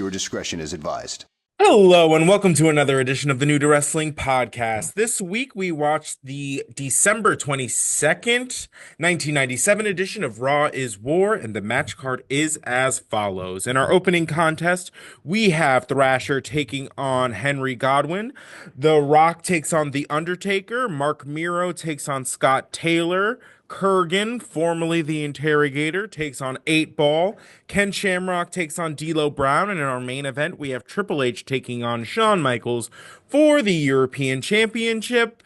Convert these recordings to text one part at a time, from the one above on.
Viewer discretion is advised. Hello, and welcome to another edition of the New to Wrestling podcast. This week we watched the December 22nd, 1997 edition of Raw is War, and the match card is as follows. In our opening contest, we have Thrasher taking on Henry Godwin. The Rock takes on The Undertaker. Mark Miro takes on Scott Taylor. Kurgan, formerly the Interrogator, takes on 8 Ball. Ken Shamrock takes on D'Lo Brown. And in our main event, we have Triple H taking on Shawn Michaels for the European Championship.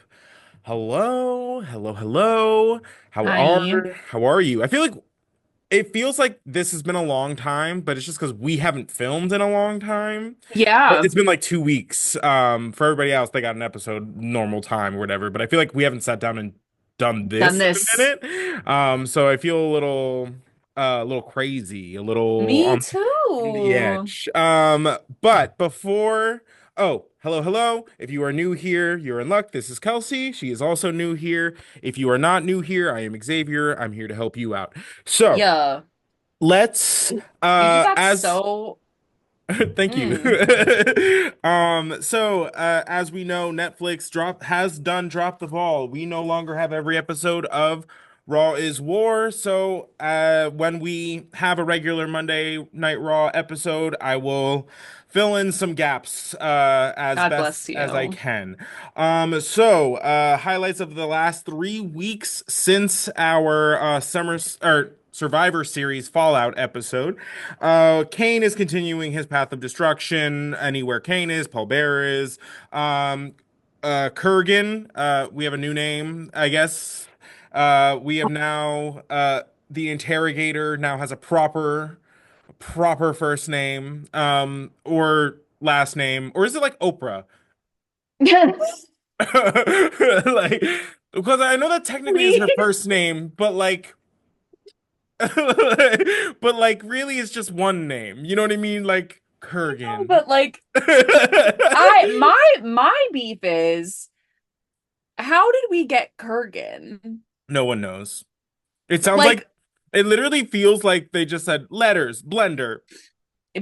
Hello, hello, hello. Hi. How are you? I feel like it feels like this has been a long time, but it's just because we haven't filmed in a long time. Yeah, It's been like 2 weeks. For everybody else, they got an episode normal time or whatever. But I feel like we haven't sat down and done done this in a this. minute. So I feel a little crazy, a little Me on the too. edge. But before, oh, hello, hello. If you are new here, you're in luck. This is Kelsey. She is also new here. If you are not new here, I am Xavier. I'm here to help you out. So Yeah. let's, You got as so thank you. mm. As we know, Netflix has done drop the ball. We no longer have every episode of Raw is War. So, when we have a regular Monday Night Raw episode, I will fill in some gaps as God best bless as I you. can. Highlights of the last 3 weeks since our or Survivor Series Fallout episode. Kane is continuing his path of destruction. Anywhere Kane is, Paul Bearer is. Kurgan, we have a new name, I guess. We have now the interrogator now has a proper first name, or last name, or is it like Oprah? Like, because I know that technically is We her first name, but like, but like, really, it's just one name. You know what I mean? Like know, Kurgan. but like my beef is how did we get Kurgan? No one knows. It sounds like Like, it literally feels like they just said letters, blender,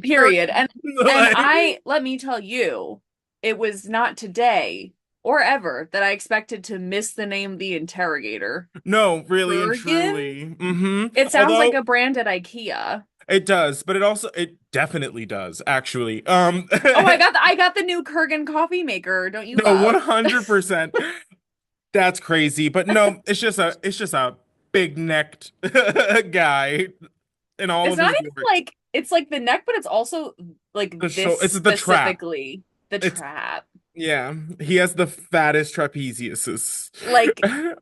period. Kurgan. And Like, I let me tell you, it was not today or ever that I expected to miss the name the interrogator. no, really and Kurgan? truly. It sounds like Although a brand at IKEA. it does, but it definitely does, actually. Oh, I got the new Kurgan coffee maker. Don't you No, love? 100%. That's crazy. But no, it's just a big necked guy in all It's of not his even glory. like it's like the neck, but it's also like this It's the trap. specifically, the It's trap. Yeah. He has the fattest trapeziuses.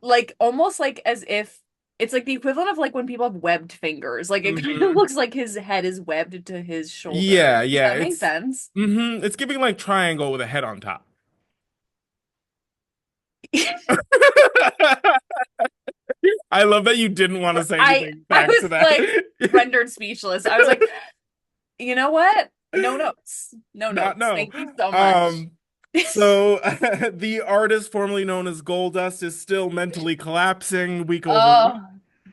Like almost like as if it's like the equivalent of like when people have webbed fingers. Like it kind of hmm looks like his head is webbed to his Yeah, shoulder. Does yeah. that make sense? It's giving like triangle with a head on top. I love that you didn't want to say anything I back to was like that. rendered speechless. I was like, you know what? No notes. No Not notes. no. Thank you so much. Um, so the artist formerly known as Goldust is still mentally collapsing week over week. Oh,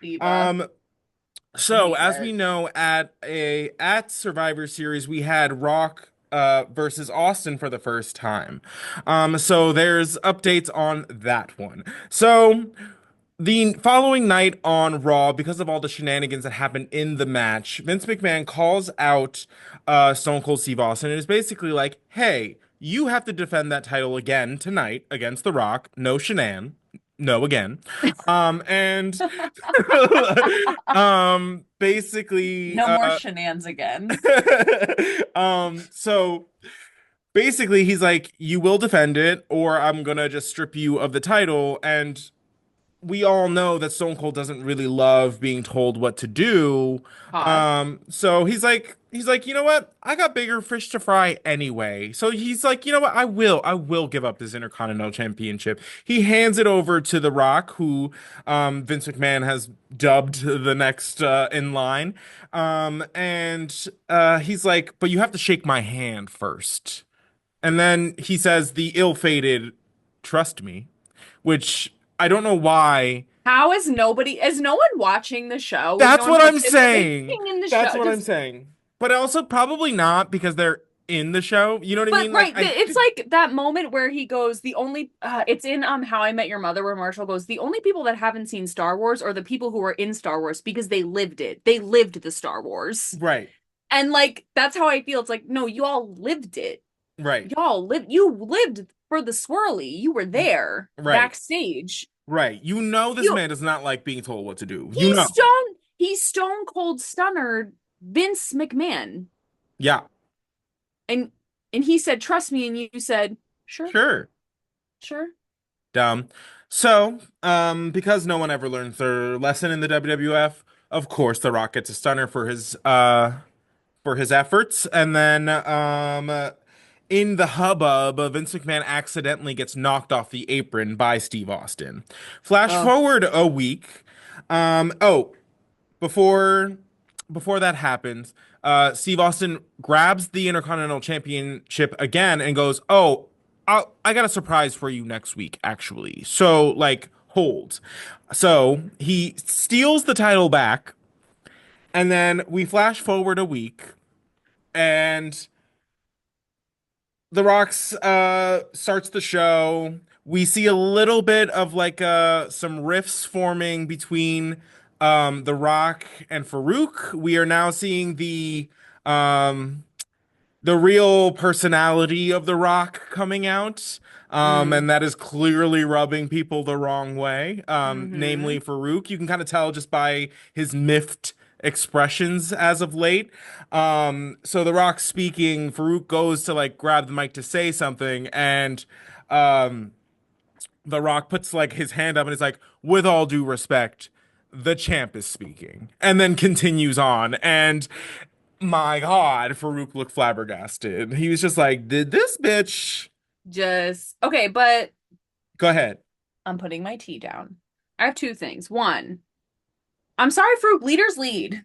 diva. Um, I so hate as it. we know, at Survivor Series, we had Rock versus Austin for the first time. So there's updates on that one. So the following night on Raw, because of all the shenanigans that happened in the match, Vince McMahon calls out Stone Cold Steve Austin and is basically like, "Hey, you have to defend that title again tonight against The Rock. No shenan. No again." And basically, No more shenanigans again. so basically he's like, "You will defend it, or I'm gonna just strip you of the title." And we all know that Stone Cold doesn't really love being told what to do. Hot. So he's like, you know what? I got bigger fish to fry anyway. So he's like, you know what? I will give up this Intercontinental Championship. He hands it over to The Rock, who Vince McMahon has dubbed the next in line. And he's like, but you have to shake my hand first. And then he says the ill-fated, trust me, which I don't know why. How is no one watching the show? Is no That's one what I'm participating saying. in the That's show? what I'm Just saying. but also probably not because they're in the show. You know what I But mean? Like right, I it's think like that moment where he goes, the only it's in How I Met Your Mother where Marshall goes, the only people that haven't seen Star Wars are the people who are in Star Wars because they lived it. They lived the Star Wars. right, And like that's how I feel. It's like, no, you all lived it. right, You lived for the swirly. You were there right, backstage. right. You know this You man does not like being told what to do. You know. he's stone cold stunner Vince McMahon. Yeah, And he said, "Trust me," and you said, "Sure, sure. sure." Dumb. So, because no one ever learns their lesson in the WWF, of course, The Rock gets a stunner for his efforts, and then in the hubbub, Vince McMahon accidentally gets knocked off the apron by Steve Austin. Flash Oh, forward a week. Oh, before that happens, Steve Austin grabs the Intercontinental Championship again and goes, "Oh, I got a surprise for you next week, actually." So, like, hold. So he steals the title back, and then we flash forward a week, and The Rock's starts the show. We see a little bit of like some rifts forming between The Rock and Farouk. We are now seeing um the real personality of The Rock coming out. mm, And that is clearly rubbing people the wrong way. Namely mm-hmm. Farouk. You can kind of tell just by his miffed expressions as of late. So The Rock speaking, Farouk goes to like grab the mic to say something, and um, The Rock puts like his hand up and is like, "With all due respect, the champ is speaking," and then continues on. And my God, Farouk looked flabbergasted. He was just like, "Did this bitch?" Just okay, but Go ahead. I'm putting my tea down. I have two things. One, I'm sorry, Fruit. Leaders lead.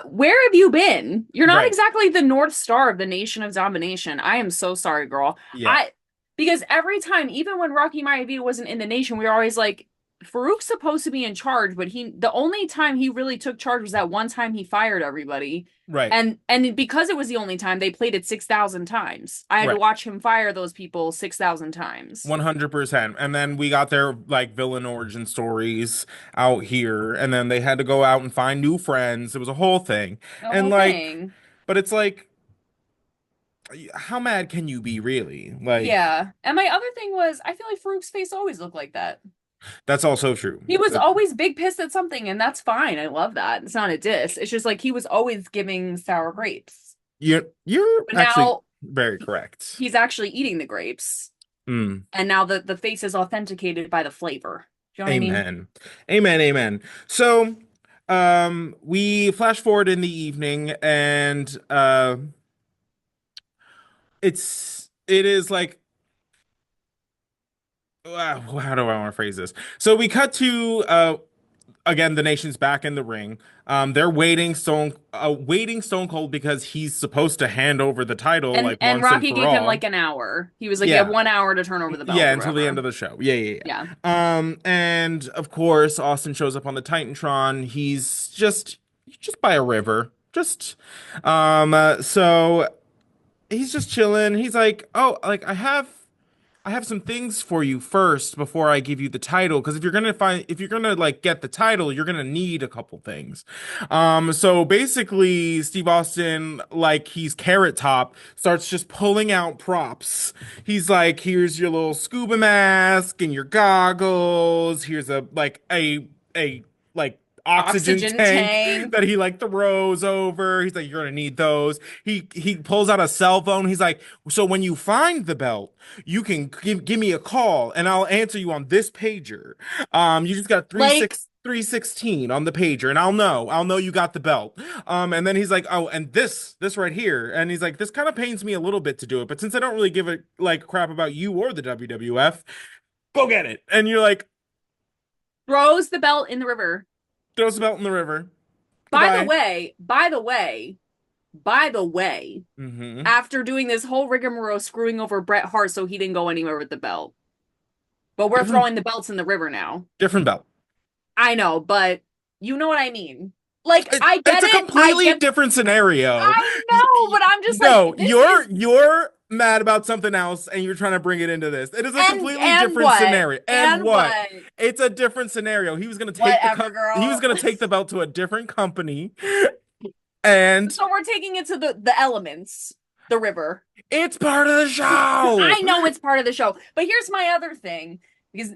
Where have you been? You're not Right. exactly the North Star of the Nation of Domination. I am so sorry, girl. Yeah. I because every time, even when Rocky Maivia wasn't in the nation, we were always like, Farouk's supposed to be in charge, but the only time he really took charge was that one time he fired everybody. Right. And because it was the only time, they played it 6,000 times. I had to Right. watch him fire those people 6,000 times. 100%. And then we got their like villain origin stories out here, and then they had to go out and find new friends. It was a whole thing. The And whole like, thing. but it's like, how mad can you be really? Like, Yeah. And my other thing was, I feel like Farouk's face always looked like that. that's also true. He was always big pissed at something, and that's fine. I love that. It's not a diss. It's just like he was always giving sour grapes. You're But actually now very correct. he's actually eating the grapes. Mm. And now the face is authenticated by the flavor. Do you know what I mean? Amen. Amen. Amen. So, we flash forward in the evening, and it is like, how do I want to phrase this? So we cut to again, the nation's back in the ring. They're waiting Stone Cold because he's supposed to hand over the title And like once and Rocky for gave him all. like an hour. He was like, "You have Yeah. 1 hour to turn over the belt Yeah, or until the end whatever." of the show. Yeah, yeah, Yeah. yeah. And of course, Austin shows up on the Titantron. He's just by a river. So he's just chilling. He's like, "Oh, like I have some things for you first before I give you the title, because if you're gonna like get the title, you're gonna need a couple things." So basically Steve Austin, like he's Carrot Top, starts just pulling out props. He's like, "Here's your little scuba mask and your goggles. Here's a like oxygen Oxygen tank tank. that he like throws over. He's like, "You're gonna need those." He pulls out a cell phone. He's like, "So when you find the belt, you can give me a call and I'll answer you on this pager. You just got Like 316 on the pager, and I'll know you got the belt." And then he's like, "Oh, and this right here." And he's like, "This kind of pains me a little bit to do it, but since I don't really give a like crap about you or the WWF, go get it." And you're like, throws the belt in the river. throws the belt in the river. By the Goodbye. way, by the way, by the way, Hmm. after doing this whole rigmarole screwing over Bret Hart so he didn't go anywhere with the belt. But we're Different throwing the belts in the river now. different belt. I know, but you know what I mean. Like, I It's get a it. I completely get, different scenario. I know, but I'm just like, No, this is, you're mad about something else and you're trying to bring it into this. It is a completely and different what? scenario. And And what? what? It's a different scenario. He was going to take Whatever, he was girl. going to take the belt to a different company and So we're taking it to the elements, the river. it's part of the show. I know it's part of the show, but here's my other thing because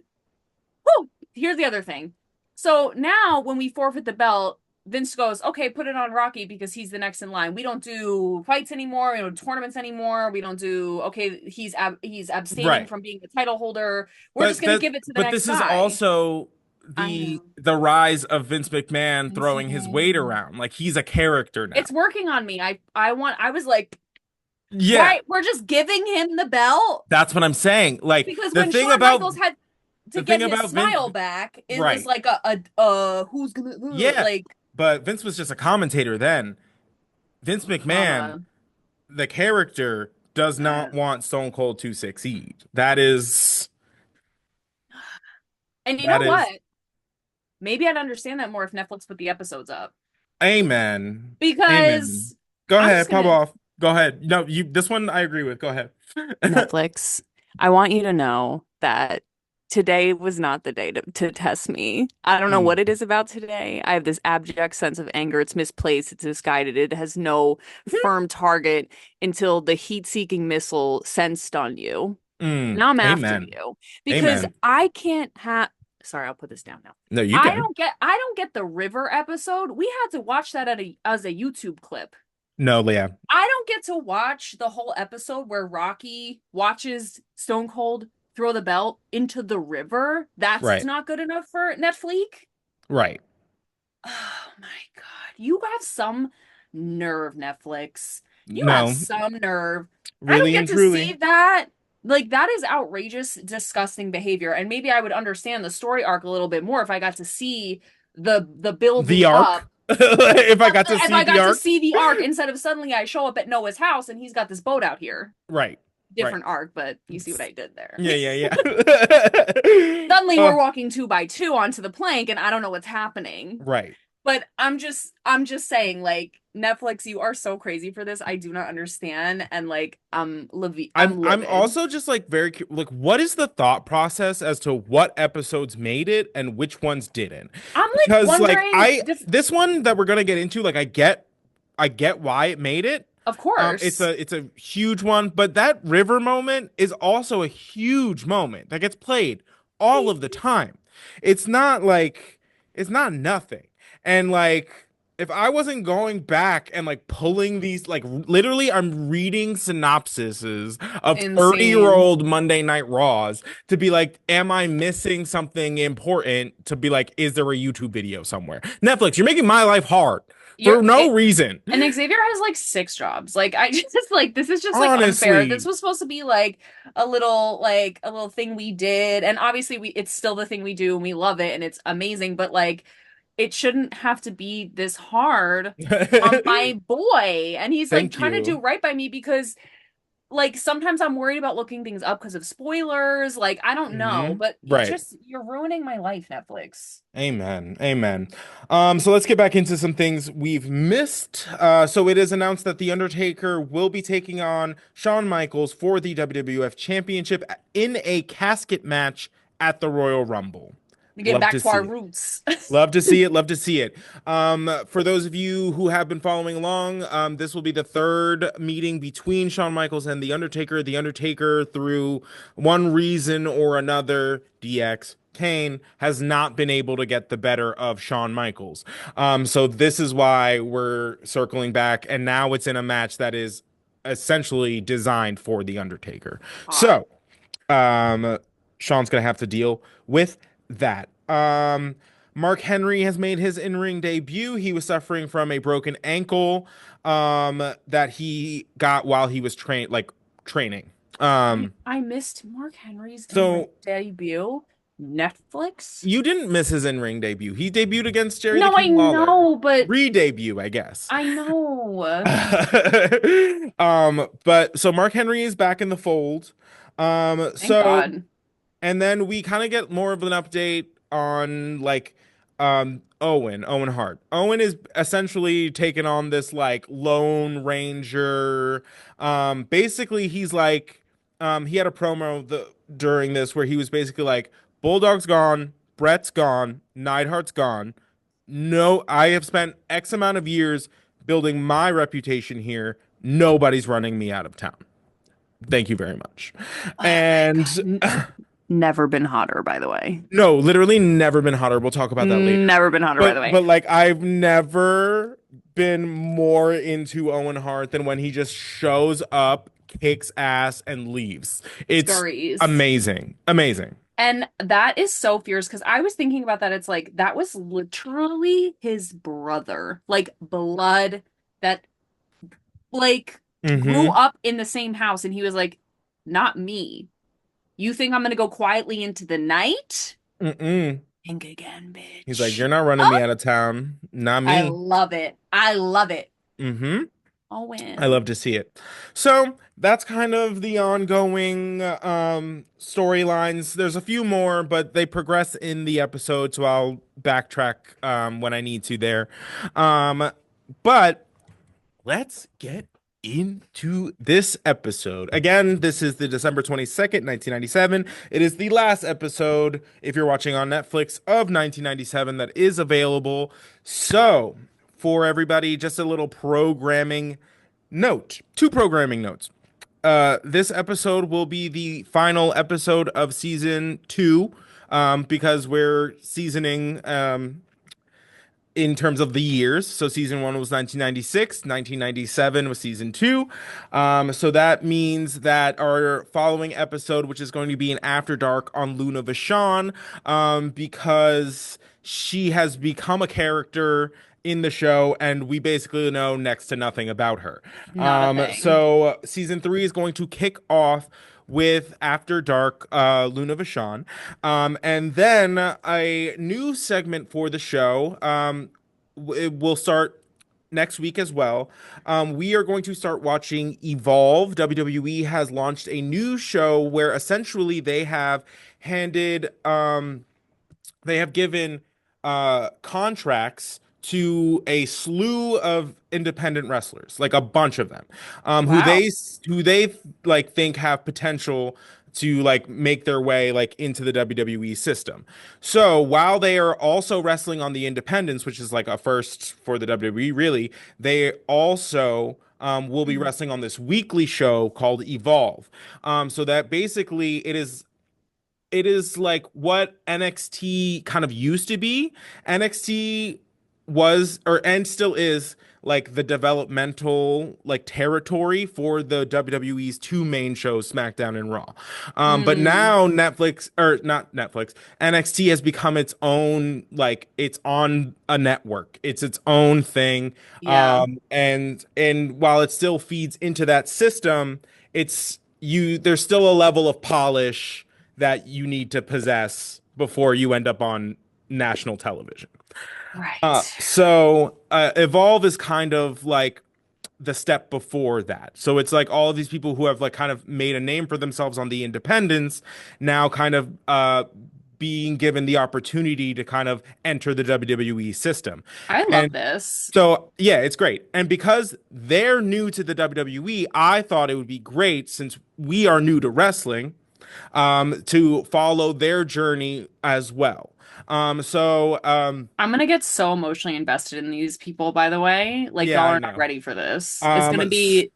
whoo, here's the other thing. So now when we forfeit the belt, Vince goes, okay, put it on Rocky because he's the next in line. We don't do fights anymore. We don't do tournaments anymore. We don't do okay. He's abstaining Right. from being the title holder. We're just gonna give it to the next This is guy. also I know. the rise of Vince McMahon Vince throwing his weight McMahon. around. Like he's a character now. It's working on me. I was like, Yeah, why we're just giving him the belt? that's what I'm saying. Like Because when Shawn Michaels had to the get thing his about Vince, smile back, it was right. like a who's gonna Yeah, like but Vince was just a commentator then. Vince McMahon, uh, the character, does uh not want Stone Cold to succeed. That is and you know that what? is Maybe I'd understand that more if Netflix put the episodes up. amen. Amen. Because Go I'm just ahead, pop gonna off. Go ahead. No, you this one I agree with. Go ahead. Netflix, I want you to know that today was not the day to test me. I don't know what it Mm. is about today. I have this abject sense of anger. It's misplaced, it's misguided, it has no firm target until the heat-seeking missile sensed on you. And Mm. I'm after Amen. you because Amen. I can't have sorry, I'll put this down now. No, you can. I don't get the river episode. We had to watch that as a YouTube clip. No, Leah. I don't get to watch the whole episode where Rocky watches Stone Cold throw the belt into the river. That's Right. not good enough for Netflix. Right. Oh my God. You have some nerve, Netflix. You have No, some nerve. I don't really get and to see truly. that. Like, that is outrageous, disgusting behavior. And maybe I would understand the story arc a little bit more if I got to see the The building up. arc. If I got to If see I the got to arc. see the arc instead of suddenly I show up at Noah's house and he's got this boat out here. Right. Right. Different arc, but you see what I did there. Yeah, yeah, yeah. Suddenly we're walking 2 by 2 onto the plank and I don't know what's happening. Right. But I'm just saying, like, Netflix, you are so crazy for this. I do not understand. And like I'm I'm livid. also just like like what is the thought process as to what episodes made it and which ones didn't? I'm like Because like wondering I this one that we're gonna get into, like I get why it made it. of course. It's a huge one, but that river moment is also a huge moment that gets played all of the time. It's not like it's not nothing. And like if I wasn't going back and like pulling these like literally I'm reading synopsises of 30-year-old Insane. old Monday Night Raws to be like, am I missing something important? To be like, is there a YouTube video somewhere? Netflix, you're making my life hard for You're no reason. and Xavier has like 6 jobs. Like I just like this is just like unfair. This Honestly, was supposed to be like a little thing we did, and obviously we it's still the thing we do and we love it and it's amazing, but like it shouldn't have to be this hard on my boy. And he's like thank trying to do you. right by me because like sometimes I'm worried about looking things up because of spoilers. Like I don't know, but you Right. just you're ruining my life, Netflix. Amen. Amen. So let's get back into some things we've missed. So it is announced that The Undertaker will be taking on Shawn Michaels for the WWF Championship in a casket match at the Royal Rumble. We get Love back to to our see it. roots. Love to see it. Love to see it. For those of you who have been following along, this will be the third meeting between Shawn Michaels and The Undertaker. The Undertaker, through one reason or another, DX, Kane, has not been able to get the better of Shawn Michaels. So this is why we're circling back, and now it's in a match that is essentially designed for The Undertaker. Hot. So um, Sean's gonna have to deal with that. Mark Henry has made his in-ring debut. He was suffering from a broken ankle that he got while he was training. I missed Mark Henry's in-ring So debut. Netflix? you didn't miss his in-ring debut. He debuted against Jerry the No, I King Lawler. know, but Re-debut, I guess. I know. But so Mark Henry is back in the fold. Thank So God. and then we kind of get more of an update on like Owen Hart. Owen is essentially taken on this like Lone Ranger. Basically he's like he had a promo during this where he was basically like Bulldog's gone, Brett's gone, Neidhart's gone. No, I have spent X amount of years building my reputation here. Nobody's running me out of town. Thank you very much. Oh my And God. Never been hotter, by the way. no, literally never been hotter. We'll talk about that later. Never been hotter, by the way. But like I've never been more into Owen Hart than when he just shows up, kicks ass, and leaves. It's Scurries. amazing. Amazing. And that is so fierce because I was thinking about that. It's like that was literally his brother, like blood that like grew Mm-hmm. up in the same house. And he was like, not me. You think I'm gonna go quietly into the night? Mm-mm. Think again, He's like, bitch. you're not running me Oh, out of town. Not I me. love it. I love it. Mm-hmm. I Owen. love to see it. So that's kind of the ongoing storylines. There's a few more, but they progress in the episode, so I'll backtrack when I need to there. Um, but let's get into this episode. Again, this is the December 22nd, 1997. It is the last episode, if you're watching on Netflix, of 1997 that is available. So, for everybody, just a little programming note. Two programming notes. This episode will be the final episode of season two, because we're seasoning in terms of the years. So season one was 1996, 1997 was season two. So that means that our following episode, which is going to be an After Dark on Luna Vachon, because she has become a character in the show and we basically know next to nothing about her. Not a thing. So season three is going to kick off with After Dark, Luna Vachon. And then a new segment for the show. It will start next week as well. We are going to start watching Evolve. WWE has launched a new show where essentially handed they have given contracts to a slew of independent wrestlers, like a bunch of them, Wow. who they like think have potential to like make their way like into the WWE system. So while they are also wrestling on the independents, which is like a first for the WWE, really, they also will be wrestling on this weekly show called Evolve. So that basically it is like what NXT kind of used to be. NXT was or and still is like the developmental like territory for the WWE's two main shows, SmackDown and Raw. But Mm, now Netflix or not Netflix, NXT has become its own like it's on a network. It's its own thing. yeah. And while it still feeds into that system, there's still a level of polish that you need to possess before you end up on national television. Right. Evolve is kind of like the step before that. So it's like all of these people who have like kind of made a name for themselves on the independents now kind of being given the opportunity to kind of enter the WWE system. I love And this. so yeah, it's great. And because they're new to the WWE, I thought it would be great since we are new to wrestling to follow their journey as well. I'm gonna get so emotionally invested in these people, by the way. Like, Yeah, y'all I are not know. ready for this. It's Um, gonna s- be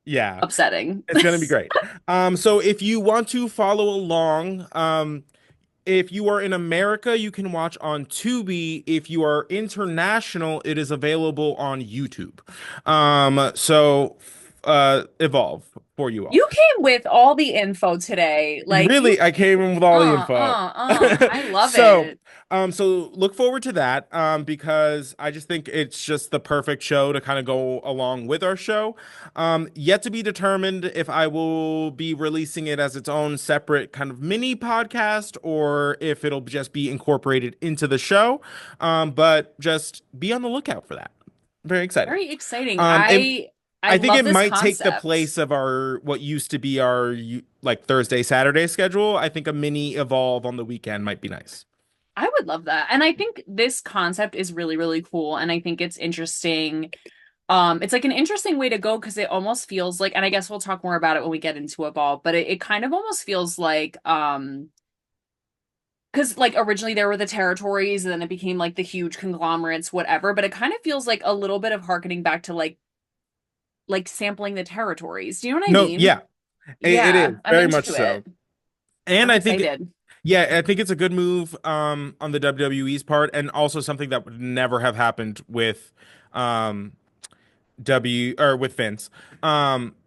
yeah, upsetting. it's gonna be great. So if you want to follow along, if you are in America, you can watch on Tubi. If you are international, it is available on YouTube. Evolve for you all. You came with all the info today. Like you Really, I came in with all the info. I love So, it. so look forward to that, because I just think it's just the perfect show to kind of go along with our show. Yet to be determined if I will be releasing it as its own separate kind of mini podcast or if it'll just be incorporated into the show. But just be on the lookout for that. Very excited. Very exciting. Um, it I I think love it this might take the concept. place of our what used to be our like Thursday, Saturday schedule. I think a mini evolve on the weekend might be nice. I would love that. And I think this concept is really, really cool. And I think it's interesting. It's like an interesting way to go because it almost feels like, and I guess we'll talk more about it when we get into it all, but it kind of almost feels like because like originally there were the territories and then it became like the huge conglomerates, whatever, but it kind of feels like a little bit of harkening back to like sampling the territories. Do you know what I No, mean? yeah, it Yeah, is I'm very much into so. it. And I'm I think, excited. yeah, I think it's a good move on the WWE's part, and also something that would never have happened with um with Vince.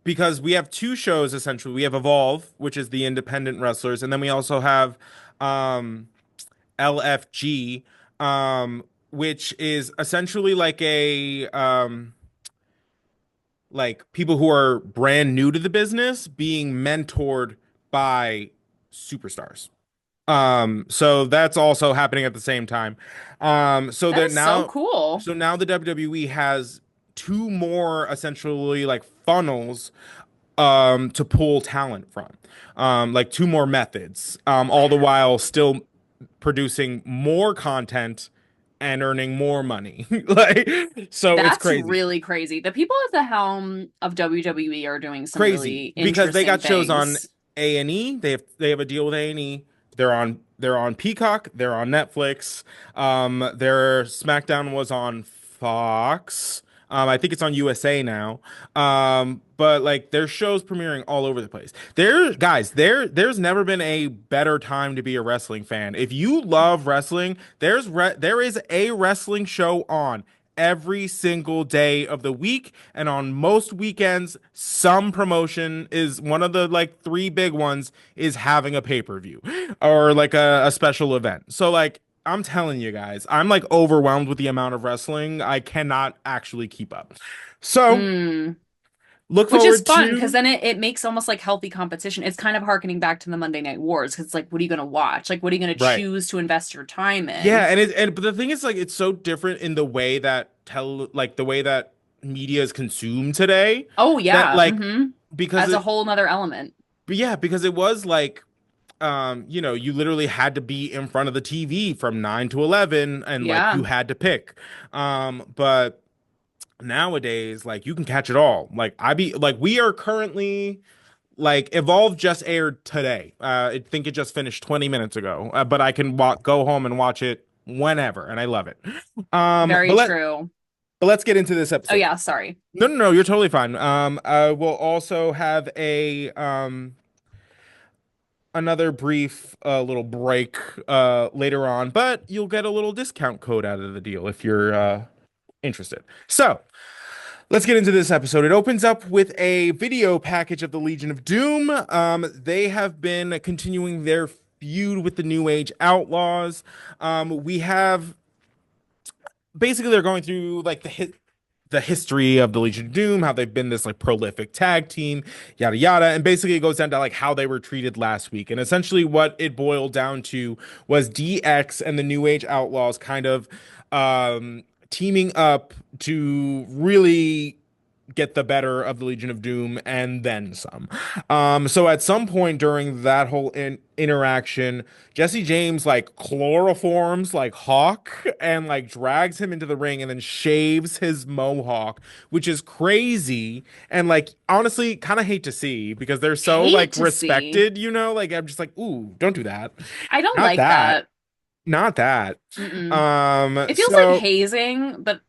Because we have two shows essentially. We have Evolve, which is the independent wrestlers, and then we also have um LFG, which is essentially like a like people who are brand new to the business being mentored by superstars. So that's also happening at the same time. So That that is so now, cool. so now the WWE has two more essentially like funnels to pull talent from. Like two more methods. All the while still producing more content and earning more money. Like, so it's That's crazy. really crazy. The people at the helm of WWE are doing some Crazy really because they interesting got shows on things. A&E. They have a deal with A&E. They're on Peacock. They're on Netflix. Their SmackDown was on Fox. I think it's on USA now. But like their shows premiering all over the place. There's never been a better time to be a wrestling fan. If you love wrestling, there is a wrestling show on every single day of the week, and on most weekends some promotion is one of the like three big ones is having a pay-per-view or like a special event. So like I'm telling you guys, I'm like overwhelmed with the amount of wrestling. I cannot actually keep up. So Mm. look Which is forward fun because to then it makes almost like healthy competition. It's kind of harkening back to the Monday Night Wars because it's like, what are you going to watch? Like, what are you going to right. choose to invest your time Yeah, in? and but the thing is like it's so different in the way that the way that media is consumed today Oh, that yeah. like Mm-hmm. because As a it whole nother element. but yeah, because it was like you literally had to be in front of the TV from 9 to 11 and like you Yeah. had to pick. But nowadays like you can catch it all. Like we are currently like Evolve just aired today. I think it just finished 20 minutes ago. But I can go home and watch it whenever and I love it. Um Very but let true. but let's get into this Oh, episode. yeah. Sorry. No, no, no, you're totally fine. I will also have a another brief little break later on, but you'll get a little discount code out of the deal if you're interested. So let's get into this episode. It opens up with a video package of the Legion of Doom. They have been continuing their feud with the New Age Outlaws. We have basically they're going through like the history of the Legion of Doom, how they've been this like prolific tag team, yada yada, and basically it goes down to like how they were treated last week. And essentially what it boiled down to was DX and the New Age Outlaws kind of teaming up to really get the better of the Legion of Doom and then some. So at some point during that whole interaction, Jesse James like chloroforms like Hawk and like drags him into the ring and then shaves his mohawk, which is crazy and like honestly kind of hate to see because they're so Hate like to see. respected, like I'm just like, ooh, don't do that. I don't Not like that. that. Not that. Mm-mm. It feels like So hazing, but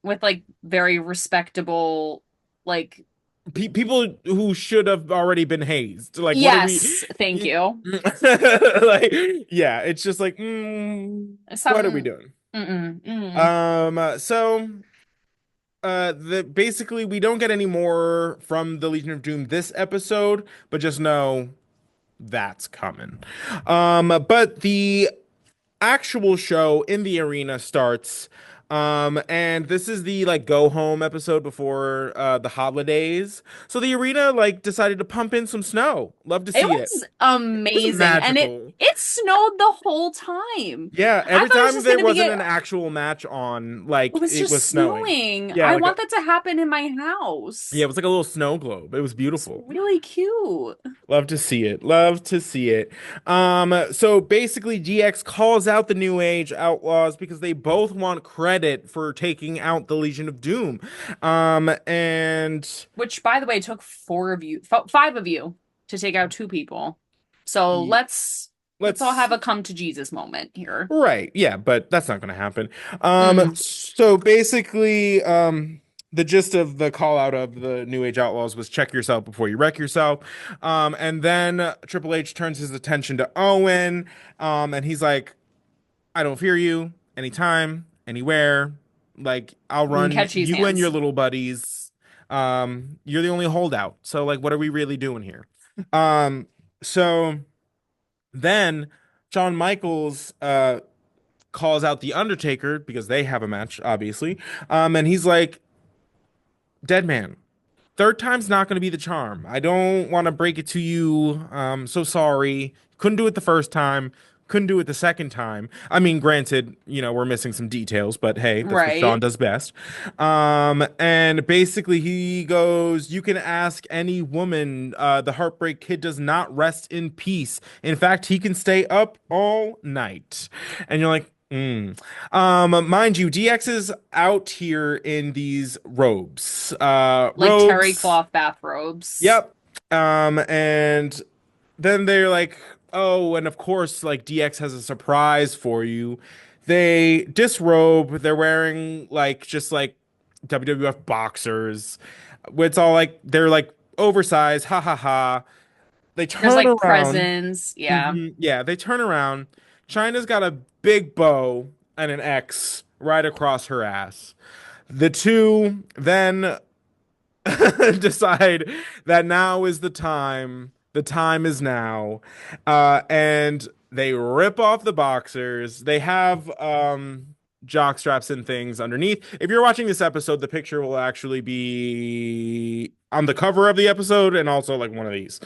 with like very respectable, like, people who should have already been hazed. Like, what are we? yes, thank you. Like, yeah, it's just like, what are we Some, doing? mm-mm, mm. So, basically we don't get any more from the Legion of Doom this episode, but just know that's coming. But the actual show in the arena starts. And this is the like go home episode before the holidays. So the arena like decided to pump in some snow. Love to It see it. was It was amazing, and it magical. it snowed the whole time. Yeah, I every thought it was time just there gonna be wasn't it an actual match on, like was it just was snowing. snowing. Yeah, I like want that to happen in my house. it was like a little snow globe. It was It's beautiful. really cute. Love to see it. Love to see it. So basically DX calls out the New Age Outlaws because they both want credit for taking out the Legion of Doom. And Which, by the way, took five of you to take out two people. So he, let's all let's have a come to Jesus moment here. right, yeah, but that's not going to happen. Mm. So basically, the gist of the call out of the New Age Outlaws was check yourself before you wreck yourself. And then Triple H turns his attention to Owen, and he's like, I don't fear you anytime, anywhere. Like, I'll You can run catch these you and your hands. little buddies. You're the only holdout. So, like, what are we really doing here? So then Shawn Michaels calls out the Undertaker because they have a match, obviously. And he's like, Dead man. Third time's not going to be the charm. I don't want to break it to you. So sorry. Couldn't do it the first time. Couldn't do it the second time. I mean, granted, we're missing some details, but hey, that's what Shawn Right. does best. And basically he goes, you can ask any woman. The Heartbreak Kid does not rest in peace. In fact, he can stay up all night. And you're like, mm. Mind you, DX is out here in these robes. Like terry Robes. cloth bathrobes. Yep. And then they're like, oh, and of course, like DX has a surprise for you. They disrobe. They're wearing like just like WWF boxers. It's all like they're like oversized. Ha ha ha. They There's turn like around. presents. Yeah. Yeah, they turn around. China's got a big bow and an X right across her ass. The two then decide that now is the time. The time is now. And they rip off the boxers. They have jock straps and things underneath. If you're watching this episode, the picture will actually be on the cover of the episode and also like one of these.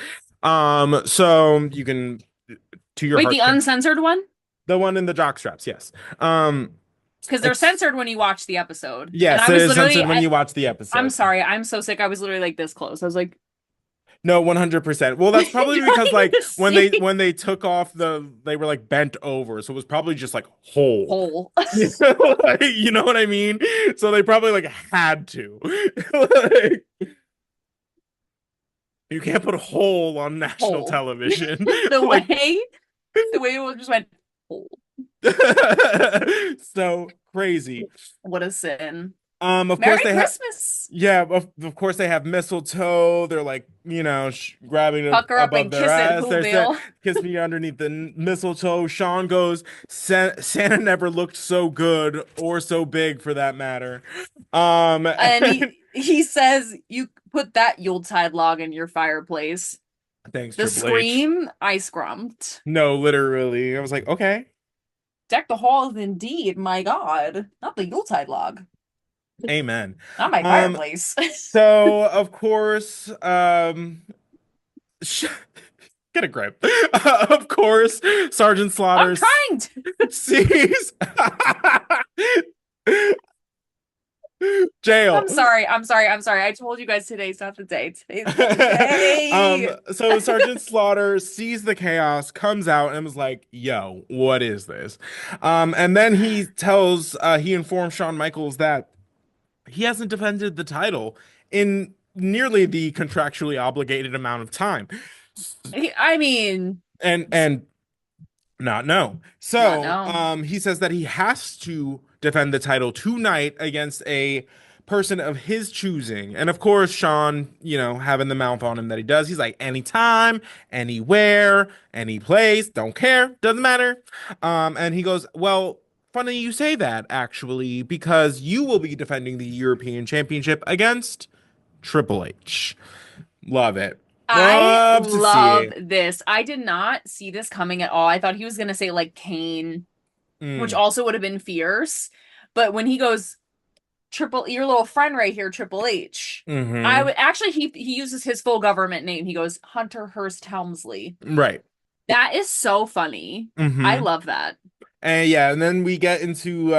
So you can to your Wait, heart the uncensored one? the one in the jock straps, yes. Um Because they're it's censored when you watch the episode. And yes, I it was is literally, censored when you watch the I'm episode. sorry, I'm so sick. I was literally like this close. I was like, No, 100%. Well, that's probably because trying like to see when they took off they were like bent over, so it was probably just like whole. hole. Like, you know what I mean? So they probably like had to. Like, you can't put a hole on national Hole. television. The Like way the way it just went hole. so crazy. What a sin. Of course Merry they have Christmas. yeah, of course they have mistletoe. They're like, grabbing it Pucker up above and their kiss it, ass. who They're saying, will? kiss me underneath the mistletoe. Sean goes, Santa never looked so good or so big for that matter. And And he says you put that Yuletide log in your fireplace. thanks, The Triple H. scream, I scrumped. No, literally. I was like, okay. Deck the halls indeed, my God. Not the Yuletide log. Amen. Not my Um, fireplace. so of course, sh- get a grip. Of course, Sergeant I'm Slaughter trying to. sees jail. I'm sorry. I told you guys today's not the day. Today's not the day. So Sergeant Slaughter sees the chaos, comes out, and was like, "Yo, what is this?" And then he informs Shawn Michaels that he hasn't defended the title in nearly the contractually obligated amount of time, I mean, and not no. not So, no. he says that he has to defend the title tonight against a person of his choosing. And of course, Sean, having the mouth on him that he does, he's like, anytime, anywhere, any place, don't care, doesn't matter. And he goes, well, funny you say that, actually, because you will be defending the European Championship against Triple H. Love it. I Love to see love it. this. I did not see this coming at all. I thought he was gonna say like Kane, which Mm. also would have been fierce. But when he goes, your little friend right here, Triple H. I Mm-hmm. would actually he uses his full government name. He goes Hunter Hearst Helmsley. Right. That is so funny. I Mm-hmm. love that. And yeah, and then we get into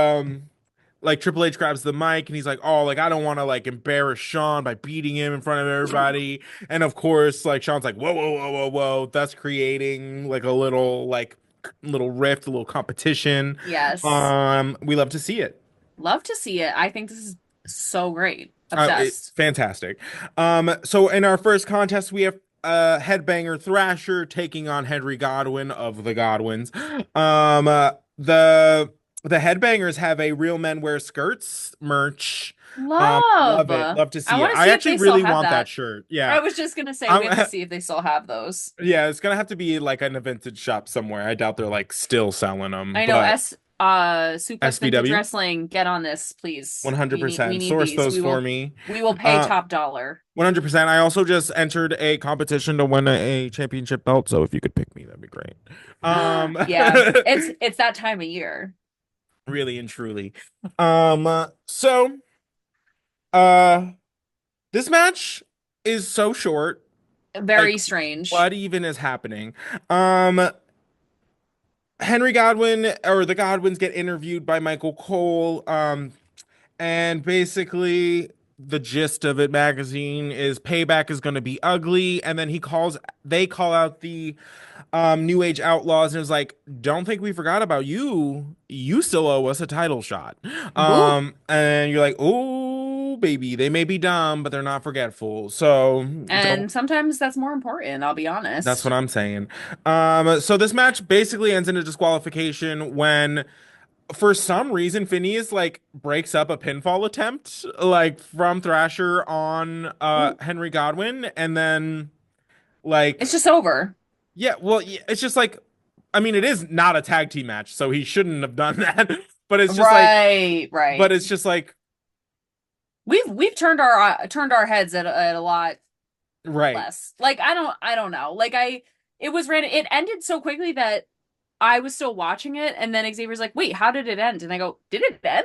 like Triple H grabs the mic and he's like, "Oh, like I don't want to like embarrass Shawn by beating him in front of everybody." And of course, like Shawn's like, "Whoa, whoa, whoa, whoa, whoa!" Thus creating like a little rift, a little competition. Yes. We love to see it. Love to see it. I think this is so great. Obsessed. Fantastic. So in our first contest, we have headbanger Thrasher taking on Henry Godwin of the Godwins. Um, uh, the the headbangers have a real men wear skirts merch. Love. Love it. Love to I see it. want to I see if actually they still really have want that that. shirt. I Yeah. was just gonna say we have to I'm see if they still have those. yeah, it's gonna have to be like in a vintage shop somewhere. I doubt they're like still selling them, I know but Suplex Vintage SBW Wrestling, get on this, please. We 100% need source these. those for me. We will pay Uh, top dollar. 100%. I also just entered a competition to win a championship belt, so if you could pick me, that'd be great. Um, Yeah. It's that time of year. really and truly. So, uh, this match is so short. Like, Very strange. what even is happening? Um, Henry Godwin or the Godwins get interviewed by Michael Cole. And basically, the gist of it magazine is payback is going to be ugly. And then they call out the New Age Outlaws and is like, don't think we forgot about you. You still owe us a title shot. Woo. And you're like, oh, baby, they may be dumb, but they're not forgetful. So don't. And sometimes that's more important, I'll be That's what honest. I'm saying. So this match basically ends in a disqualification when for some reason Phineas like breaks up a pinfall attempt like from Thrasher on Ooh. Henry Godwin and then like It's just over. yeah well it's just like I mean it is not a tag team match so he shouldn't have done that but it's just like Right, but right. it's just like We've turned our heads at a lot right. less. Like I don't know. Like it was random. It ended so quickly that I was still watching it, and then Xavier's like, "Wait, how did it end?" And I go, "Did it end?"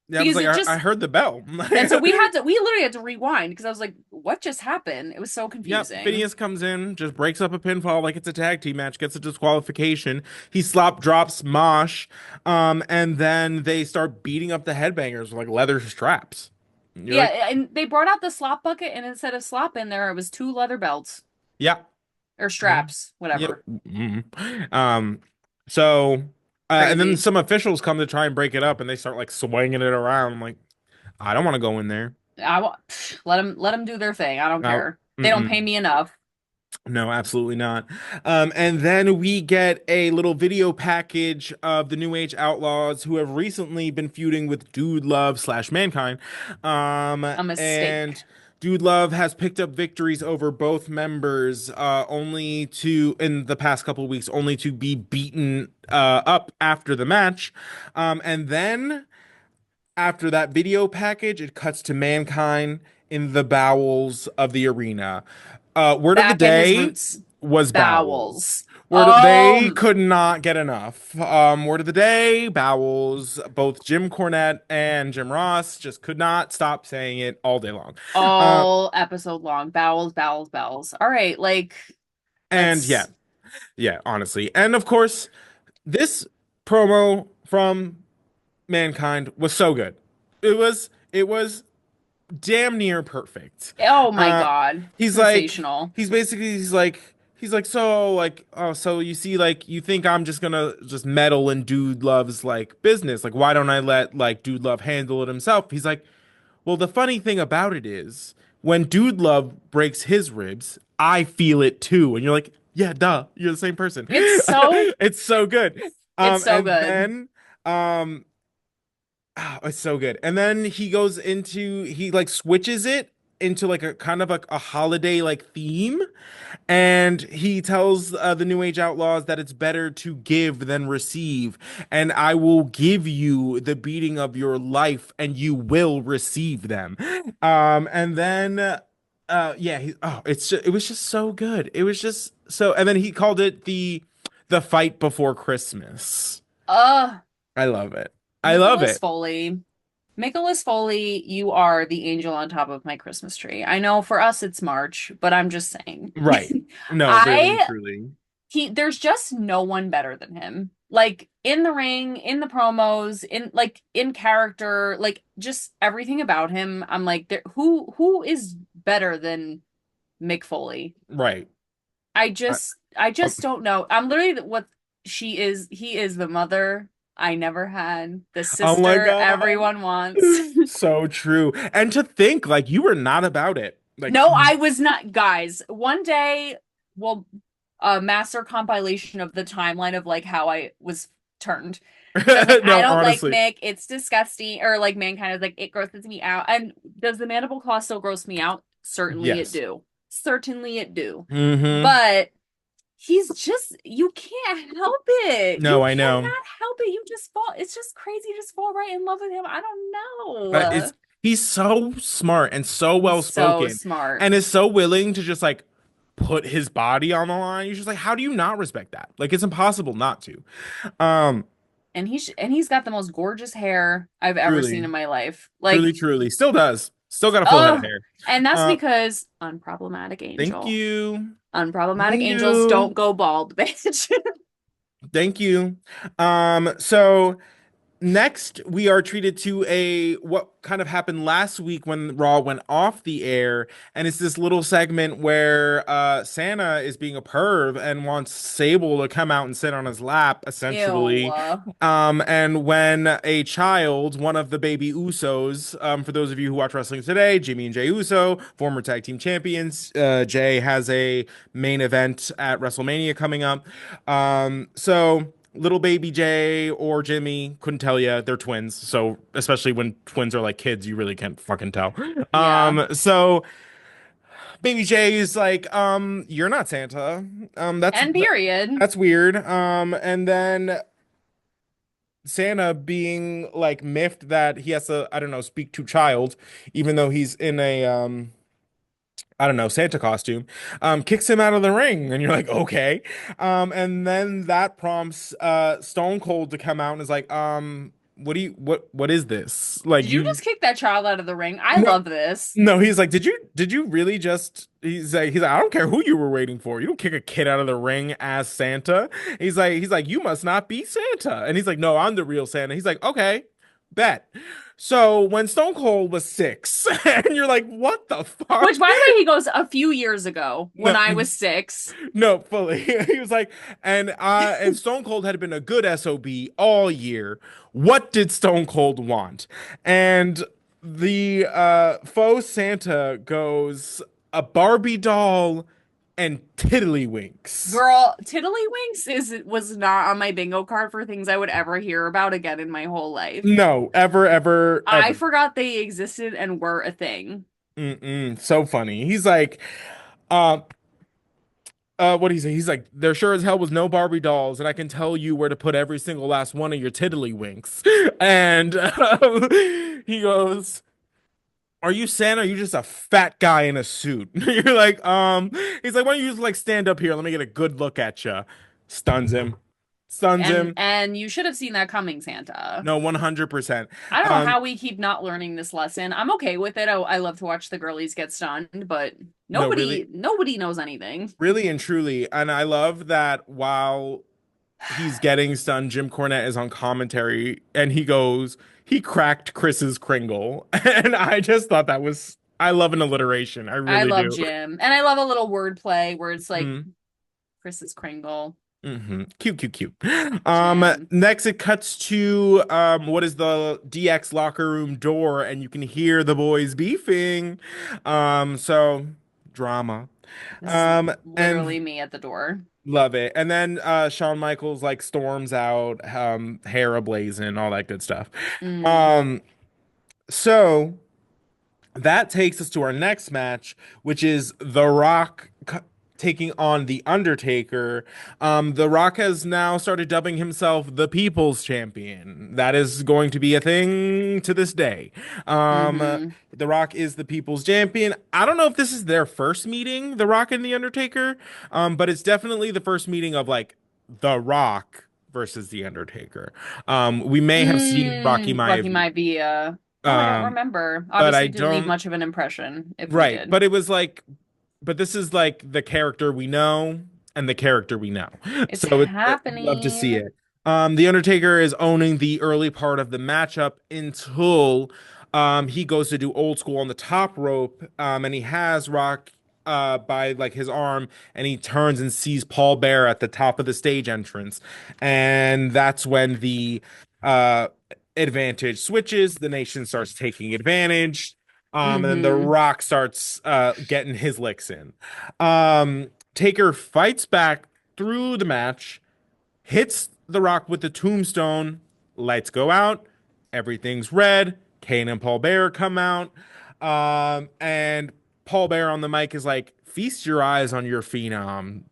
Yeah, I was Because like it I just heard the bell. and so we literally had to rewind because I was like, "What just happened?" It was so Yep, confusing. Phineas comes in, just breaks up a pinfall like it's a tag team match, gets a disqualification. He slop drops Mosh, and then they start beating up the headbangers with like leather straps. You're like, Yeah, and they brought out the slop bucket, and instead of slop in there, it was two leather belts yeah, or mhm, straps, yep. whatever. Um, so, and then Crazy. some officials come to try and break it up, and they start like swinging it around. I'm like, I don't want to go in there. I want let them do their thing. I don't No, care. They don't pay mm-mm. me enough. No, absolutely not. And then we get a little video package of the New Age Outlaws who have recently been feuding with Dude Love slash Mankind. A mistake. And Dude Love has picked up victories over both members, only to, in the past couple of weeks, only to be beaten up after the match. And then after that video package, it cuts to Mankind in the bowels of the arena. Word of the Back at his day roots. was bowels. Bowels. Oh, They could not get enough. Word of the day, bowels. Both Jim Cornette and Jim Ross just could not stop saying it all day long. Uh, all episode long. Bowels, bowels, bowels. All right, like and yeah, let's yeah, honestly. And of course, this promo from Mankind was so good. It was damn near perfect. oh my Uh, God. he's like, Sensational. he's like, so like, oh, so you see, like, you think I'm just gonna just meddle in Dude Love's like business? Like, why don't I let like Dude Love handle it himself? He's like, well, the funny thing about it is when Dude Love breaks his ribs, I feel it too. And you're like, yeah, duh, you're the same person. It's so good. It's so And good. then, um, oh, it's so good. And then he like switches it into like a kind of a holiday like theme. And he tells the New Age Outlaws that it's better to give than receive. And I will give you the beating of your life and you will receive them. And then, yeah, it was just so good. It was just so, and then he called it the fight before Christmas. Uh, I love it. I love Nicholas it. Foley. Nicholas Foley, you are the angel on top of my Christmas tree. I know for us it's March, but I'm just saying. Right. No, really and I truly. there's just no one better than him. Like in the ring, in the promos, in character, like just everything about him. I'm like, who is better than Mick Foley? Right. I, I um, just don't know. I'm literally what she is. He is the mother I never had, the oh my sister God. everyone wants. So true. And to think like you were not about it. Like No, I was not. Guys, one day, well, a master compilation of the timeline of like how I was turned. Because I was like, I no, don't like honestly. Mick. It's disgusting. Or like mankind is like, it grosses me out. And does the mandible claw still gross me out? Certainly it Yes. do. Certainly it do. Mm-hmm. But he's just, you can't help it. No, You I know. cannot help it. You just fall. It's just crazy. You just fall right in love with him. I don't know. It's he's so smart and so well He's so spoken smart. and is so willing to just like put his body on the line. You're just like, how do you not respect that? Like it's impossible not to. Um, And he's got the most gorgeous hair I've ever seen truly, in my life. truly, Like, truly. Still does. Still got a full head of oh, hair. and that's Uh, because unproblematic thank angel. you. Unproblematic Thank angels don't you. go bald, bitch. Thank you. So next, we are treated to a what kind of happened last week when Raw went off the air, and it's this little segment where Santa is being a perv and wants Sable to come out and sit on his lap, Ew. essentially. And when a child, one of the baby Usos, for those of you who watch wrestling today, Jimmy and Jay Uso, former tag team champions, Jay has a main event at WrestleMania coming up. So little baby Jay or Jimmy couldn't tell you they're twins. So especially when twins are like kids, you really can't fucking tell. Yeah. So baby Jay is like, you're not Santa. And period. that's weird. And then Santa being like miffed that he has to, I don't know, speak to child, even though he's in a I don't know, Santa costume, kicks him out of the ring, and you're like, okay. And then that prompts Stone Cold to come out and is like, what is this? Like Did you you just kick that child out of the ring? I no love this. no, he's like, did you really just he's like, I don't care who you were waiting for. You don't kick a kid out of the ring as Santa. He's like, you must not be Santa. And he's like, no, I'm the real Santa. He's like, okay, bet. So when Stone Cold was 6, and you're like, what the fuck? Which, by the way, he goes a few years ago when No, I was 6. no, fully. He was like, and Stone Cold had been a good SOB all year. What did Stone Cold want? And the faux Santa goes a Barbie doll and tiddlywinks. Girl, Tiddlywinks was not on my bingo card for things I would ever hear about again in my whole life. No, ever, ever, I ever. forgot they existed and were a thing. Mm-mm, so funny. He's like, uh, what do you say? He's like, there sure as hell was no Barbie dolls, and I can tell you where to put every single last one of your tiddlywinks. And he goes, "Are you Santa? Or are you just a fat guy in a suit?" You're like, he's like, "Why don't you just like stand up here? Let me get a good look at you." Stuns him, stuns him. And you should have seen that coming, Santa. No, 100%. I don't know Um, how we keep not learning this lesson. I'm okay with it. I love to watch the girlies get stunned, but no, really, nobody knows anything. really and truly, and I love that while he's getting stunned, Jim Cornette is on commentary and he goes, he cracked Chris's Kringle. And I just thought that was, I love an alliteration. I I really love do. Jim. And I love a little wordplay where it's like Mm, Chris's Kringle, Cute, cute, cute. Jim. Next it cuts to what is the DX locker room door, and you can hear the boys beefing. So drama. This is And literally me at the door. love it. And then Shawn Michaels like storms out, hair ablazing, all that good stuff. Mm. Um, so that takes us to our next match, which is The Rock taking on The Undertaker. The Rock has now started dubbing himself the People's Champion. That is going to be a thing to this day. Mm-hmm. The Rock is the People's Champion. I don't know if this is their first meeting, The Rock and The Undertaker, but it's definitely the first meeting of like The Rock versus The Undertaker. We may have seen Rocky Rocky Maivia. Maivia. Oh, I don't Um, remember. but I Obviously, didn't leave don't. much of an impression if we Right, did. but it was like, but this is like the character we know and the character we know. It's So love to see happening. it. The Undertaker is owning the early part of the matchup until he goes to do old school on the top rope, and he has Rock by like his arm, and he turns and sees Paul Bear at the top of the stage entrance, and that's when the uh advantage switches. The nation starts taking advantage. And then The Mm-hmm. Rock starts getting his licks in. Taker fights back through the match, hits The Rock with the tombstone, lights go out, everything's red. Kane and Paul Bear come out. And Paul Bear on the mic is like, feast your eyes on your phenom.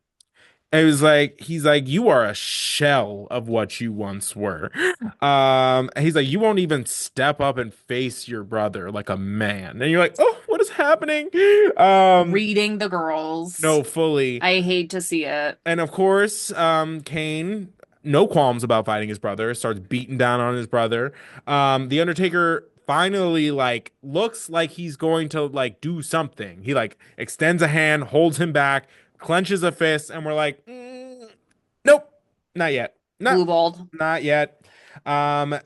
It was like he's like, you are a shell of what you once were. He's like, you won't even step up and face your brother like a man. And you're like, oh, what is happening? Um, Reading the girls. no, fully. I hate to see it. And of course, Kane, no qualms about fighting his brother, starts beating down on his brother. The Undertaker finally like looks like he's going to like do something. He like extends a hand, holds him back, clenches a fist, and we're like, nope, not yet. Blue balled. Not yet. Um,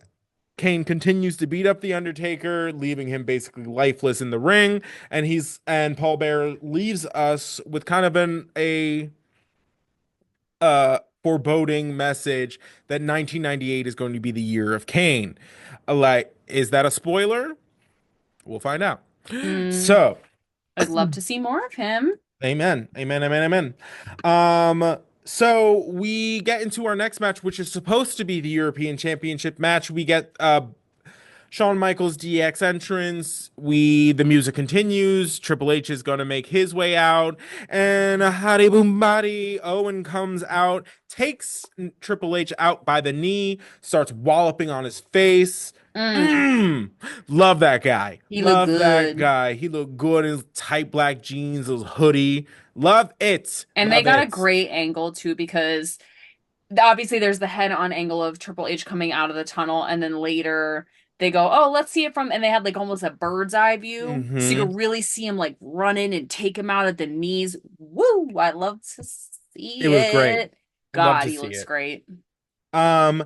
Kane continues to beat up the Undertaker, leaving him basically lifeless in the ring, and Paul Bear leaves us with kind of a foreboding message that 1998 is going to be the year of Kane. Like, is that a spoiler? We'll find out. Mm, So, I'd love to see more of him. amen, amen, amen, amen. So we get into our next match, which is supposed to be the European Championship match. We get Shawn Michaels DX entrance. The music continues. Triple H is gonna make his way out, and Hari Boom Body Owen comes out, takes Triple H out by the knee, starts walloping on his face. Mm, Mm, love that guy. he looked Love that good. guy. He looked good in his tight black jeans, his hoodie. Love it. And they Love got a it. great angle too because obviously there's the head on angle of Triple H coming out of the tunnel, and then later they go, oh, let's see it from, and they had like almost a bird's eye view. So you Hmm. could really see him like run in and take him out at the knees. Woo! I love to It see was great. it. Love God, to he see looks it. great. Um,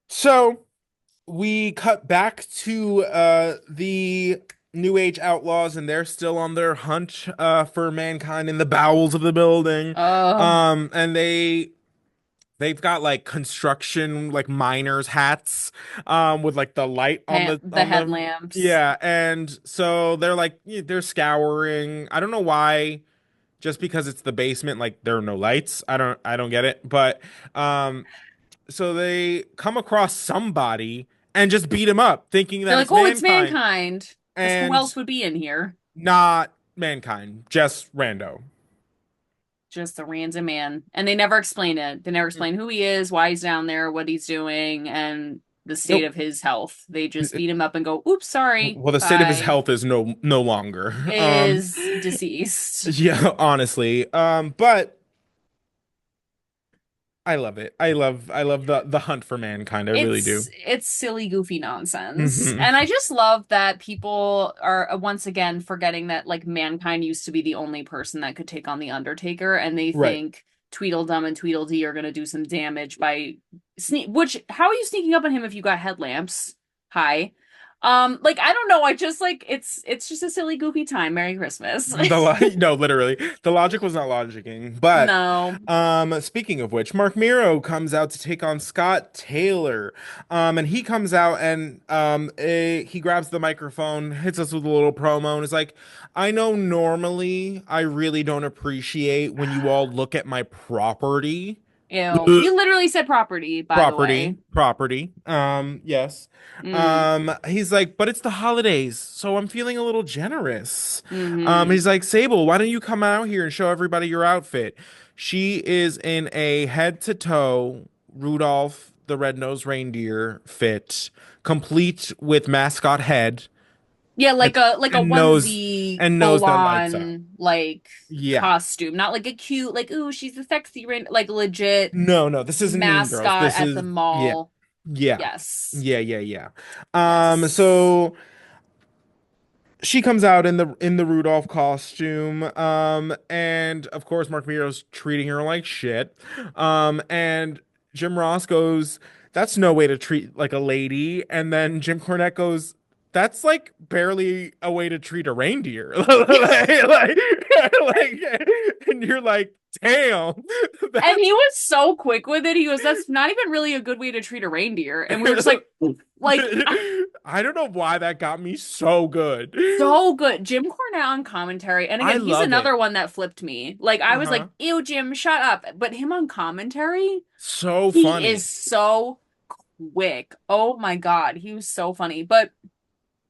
so we cut back to the New Age Outlaws, and they're still on their hunt for mankind in the bowels of the building. Oh, And they've got like construction like miners hats with like the light on the headlamps. yeah, and so they're like they're scouring. I don't know why, just because it's the basement, like there are no lights. I don't get it. But um so they come across somebody and just beat him up, thinking They're that like, it's oh, it's mankind, mankind. Because who and else would be in here? not mankind, just rando. Just the random man. And they never explain it. They never explain who he is, why he's down there, what he's doing, and the state Nope. of his health. They just beat him up and go, oops, sorry, Well, the state of his bye. health is no longer. Is deceased. Yeah, honestly. But I love it. I love the hunt for mankind. I really do. It's silly, goofy nonsense. Hmm. And I just love that people are once again forgetting that like mankind used to be the only person that could take on the Undertaker, and they Right. think Tweedledum and Tweedledee are gonna do some damage by which how are you sneaking up on him if you got headlamps? Hi. Like I don't know, I just like it's just a silly, goofy time. Merry Christmas. No, literally. The logic was not logicking. But No. speaking of which, Mark Miro comes out to take on Scott Taylor. And he comes out and he grabs the microphone, hits us with a little promo, and is like, I know normally I really don't appreciate when you all look at my property. Ew. You literally said property, by the way. Property. Yes. Mm. He's like, but it's the holidays, so I'm feeling a little generous. Mm-hmm. He's like, Sable, why don't you come out here and show everybody your outfit? She is in a head to toe Rudolph the Red-Nosed Reindeer fit, complete with mascot head Yeah, and, like a and nose onesie and nose full that lights up. on like Yeah. costume, not like a cute like ooh she's a sexy like legit No, this isn't Mean Girls. mascot This at the is yeah. mall. Yeah. Yes. Yeah. Yes. So she comes out in the Rudolph costume, and of course Mark Miro's treating her like shit, and Jim Ross goes, "That's no way to treat like a lady," and then Jim Cornette goes, "That's like barely a way to treat a reindeer," and you're like, "Damn, And that's." he was so quick with it. He goes, "That's not even really a good way to treat a reindeer." And we were just like, I don't know why that got me so good. so good. Jim Cornette on commentary. And I again, he's love it. another one that flipped me. Like, I was like, Uh-huh. ew, Jim, shut up. But him on commentary, So he is funny. so quick. Oh my God. He was so funny. But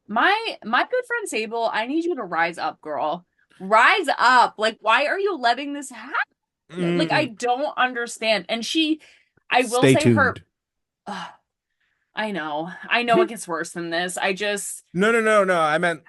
my good friend Sable, I need you to rise up, girl. Rise up. Like, why are you letting this happen? Like, I Mm. don't understand. And I will Stay say tuned. ugh, I know it gets worse than this. No. I meant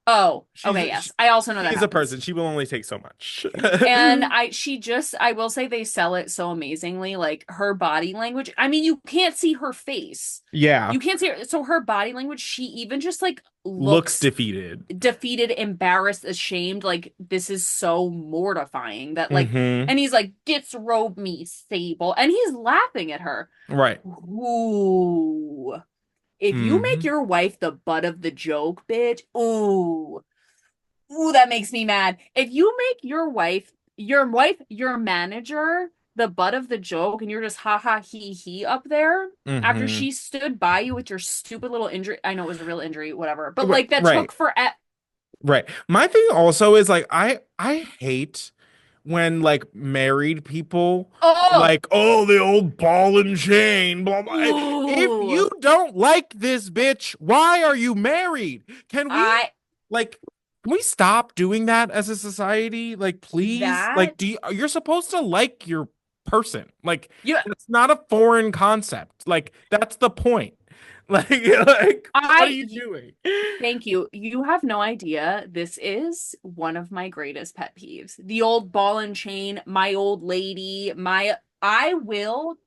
Oh, she's okay, yes. I also know she that is a happens. person. She will only take so much. And I will say they sell it so amazingly. Like her body language. I mean, you can't see her face. Yeah. You can't see her. So her body language, she even just like Looks looks defeated. defeated, embarrassed, ashamed. Like this is so mortifying that like, Mm-hmm. and he's like, disrobe me, Sable. And he's laughing at her. Right. Ooh. If you make Mm-hmm. your wife the butt of the joke, bitch, ooh. Ooh, that makes me mad. If you make your manager, the butt of the joke, and you're just ha ha he up there after Mm-hmm. she stood by you with your stupid little injury. I know it was a real injury, whatever. But Right. like that Right. took for Right. My thing also is like I hate when like married people are oh, like, oh, the old ball and chain, blah blah. If ooh, you don't like this bitch, why are you married? Can we I like can we stop doing that as a society? Like, please? Like, that you're supposed to like your person. Like, you that's not a foreign concept. Like, that's the point. Like, what are I you doing? thank you. You have no idea. This is one of my greatest pet peeves. The old ball and chain, my old lady, I will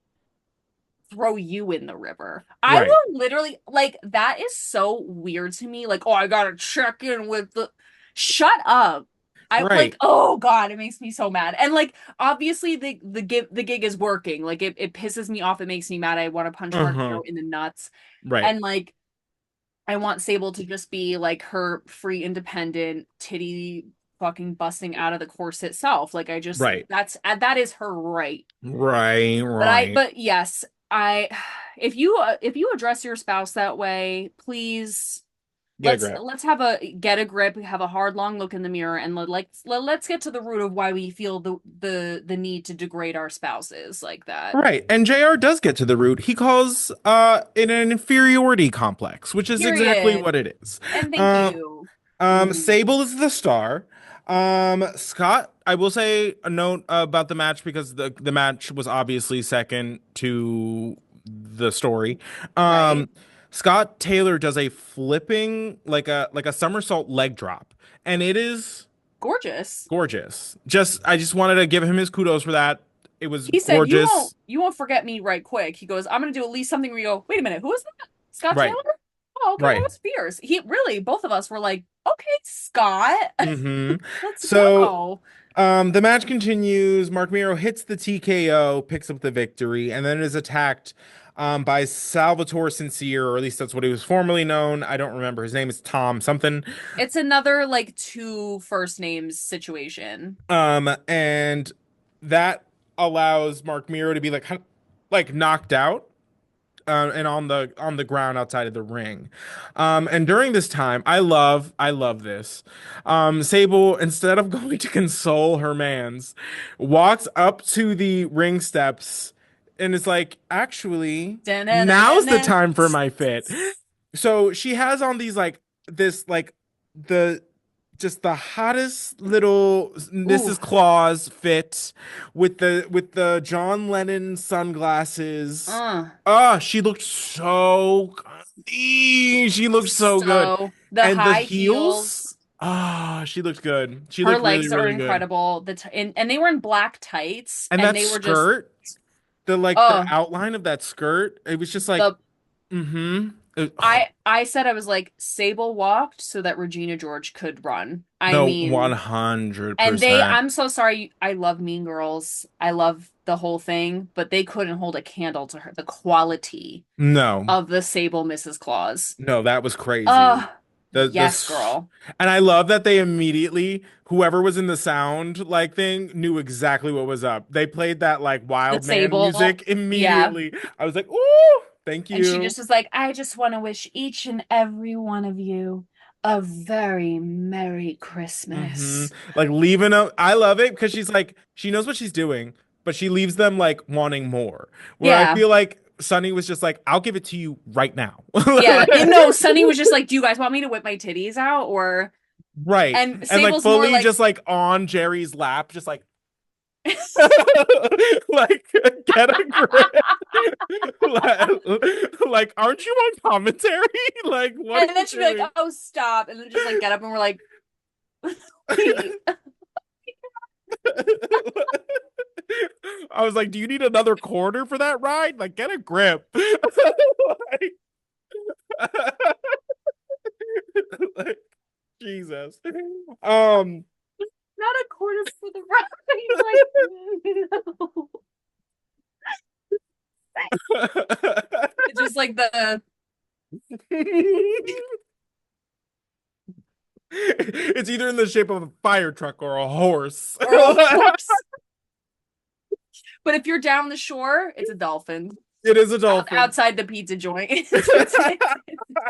throw you in the river. I Right. will literally like that is so weird to me. Like, oh, I gotta check in with the shut up. I like, Right. oh God, it makes me so mad. And like obviously the gig is working. Like it pisses me off. It makes me mad. I want to punch Mark Uh-huh. Miro in the nuts. Right. And like I want Sable to just be like her free, independent, titty fucking busting out of the corset self. Like I just Right. that is her right. Right. Right. But yes, if you address your spouse that way, please Get a grip. let's have a get a grip, have a hard long look in the mirror, and let's get to the root of why we feel the need to degrade our spouses like that. Right. And JR does get to the root. He calls it an inferiority complex, which is exactly Period. what it is. And thank Um you. Ooh. Sable is the star. Scott, I will say a note about the match because the match was obviously second to the story. Right? Um, Scott Taylor does a flipping like a somersault leg drop, and it is Gorgeous. gorgeous. I just wanted to give him his kudos for that. It was He said, gorgeous. you won't forget me right quick." He goes, "I'm gonna do at least something where you go, wait a minute, who is that? Scott Taylor? Right, Oh, okay, that right. was fierce." He really, both of us were like, "Okay, Scott, Hmm. let's So go." the match continues. Mark Miro hits the TKO, picks up the victory, and then is attacked by Salvatore Sincere, or at least that's what he was formerly known. I don't remember. His name is Tom something. It's another like two first names situation. And that allows Mark Miro to be like knocked out. And on the ground outside of the ring. And during this time, I love this. Sable, instead of going to console her mans, walks up to the ring steps and is like, actually, now's the Da-na-na-na-na. time for my fit. So she has on these like this like the just the hottest little Ooh, Mrs. Claus fit with the John Lennon sunglasses. uh, She looked so good. She looked so good. so the And the high heels, heels, she looked good. She her looked really, legs are really good. incredible. And they were in black tights, And and that they were just skirt. the Oh, outline of that skirt, it was just like, the mm-hmm. I said I was like Sable walked so that Regina George could run. I No, mean, and 100%. I'm so sorry. I love Mean Girls. I love the whole thing, but they couldn't hold a candle to her. The quality No. of the Sable Mrs. Claus. No, that was crazy. Oh, The yes, girl. and I love that they immediately, whoever was in the sound like thing knew exactly what was up. They played that like The wild man Sable. music Yeah. immediately. I was like, "Ooh, thank And she you." just was like, I just want to wish each and every one of you a very Merry Hmm. Christmas. Like leaving a, I love it because she's like, she knows what she's doing, but she leaves them like wanting more. Where I Yeah. feel like Sunny was just like, I'll give it to you right now. Yeah. And no, Sunny was just like, do you guys want me to whip my titties out? Or, Right. and And like Sable's more fully like, just like on Jerry's lap, just like like get a grip. Like, aren't you on commentary? Like, what are and you then she'd be like, doing? oh, stop. And then just like get up and we're like, wait. I was like, do you need another quarter for that ride? Like, get a grip. Like, Jesus. Um, Not a quarter for the ride. Like, no. It's just like the, it's either in the shape of a fire truck or a horse. or a horse. But if you're down the shore, it's a dolphin. It is a dolphin. Outside the pizza joint. It's a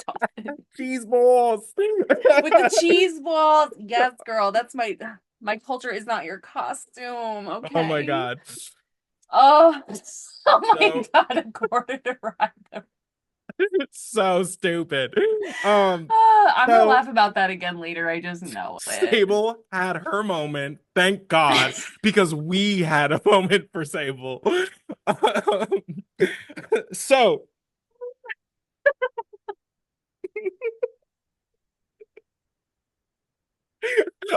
dolphin. Cheese balls. With the cheese balls. Yes, girl. That's my culture is not your costume. Oh my Okay. God. Oh, oh my So God, a quarter to ride them. so stupid. I'm gonna So laugh about that again later. I just know it. Sable had her moment, thank God, because we had a moment for Sable. Um, so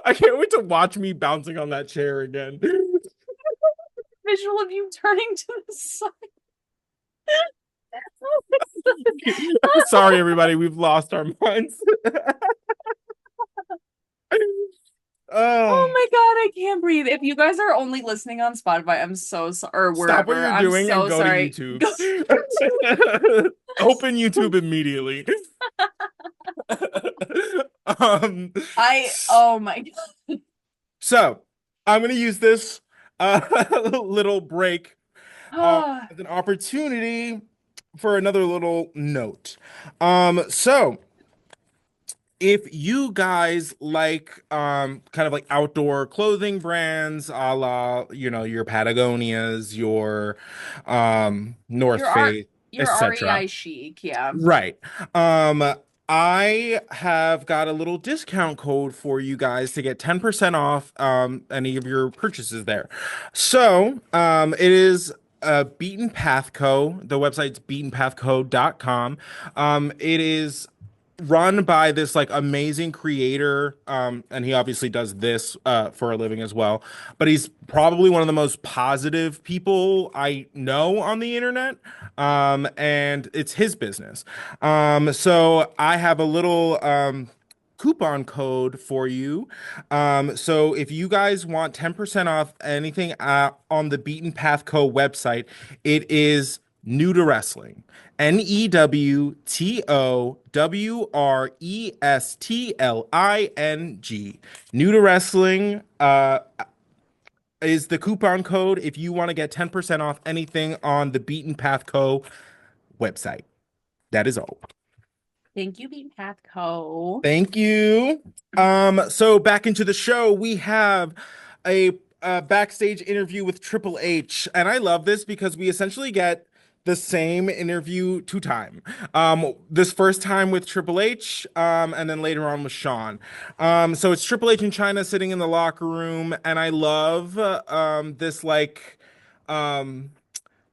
I can't wait to watch me bouncing on that chair again. Visual of you turning to the side. Sorry, everybody, we've lost our minds. Oh Oh, my God, I can't breathe. If you guys are only listening on Spotify, I'm so sorry, or stop what wherever. you're I'm doing and so go to sorry. YouTube. Go. Open YouTube immediately. Um, Oh my God. so I'm gonna use this little break as an opportunity for another little note. So if you guys like kind of like outdoor clothing brands, a la, you know, your Patagonias, your North Your art, Face, your etc. REI chic, yeah. Right. Um, I have got a little discount code for you guys to get 10% off any of your purchases there. So, it is Beaten Path Co. The website's beatenpathco.com. It is run by this like amazing creator, and he obviously does this for a living as well, but he's probably one of the most positive people I know on the internet, and it's his business. So I have a little coupon code for you. So if you guys want 10% off anything on the Beaten Path Co website, it is new to wrestling. NEWTOWRESTLING. New to wrestling is the coupon code if you want to get 10% off anything on the Beaten Path Co website. That is all. Thank you, Bean Path Co. Thank you. So back into the show, we have a backstage interview with Triple H, and I love this because we essentially get the same interview two time. This first time with Triple H, and then later on with Shawn. So it's Triple H and China sitting in the locker room, and I love this like um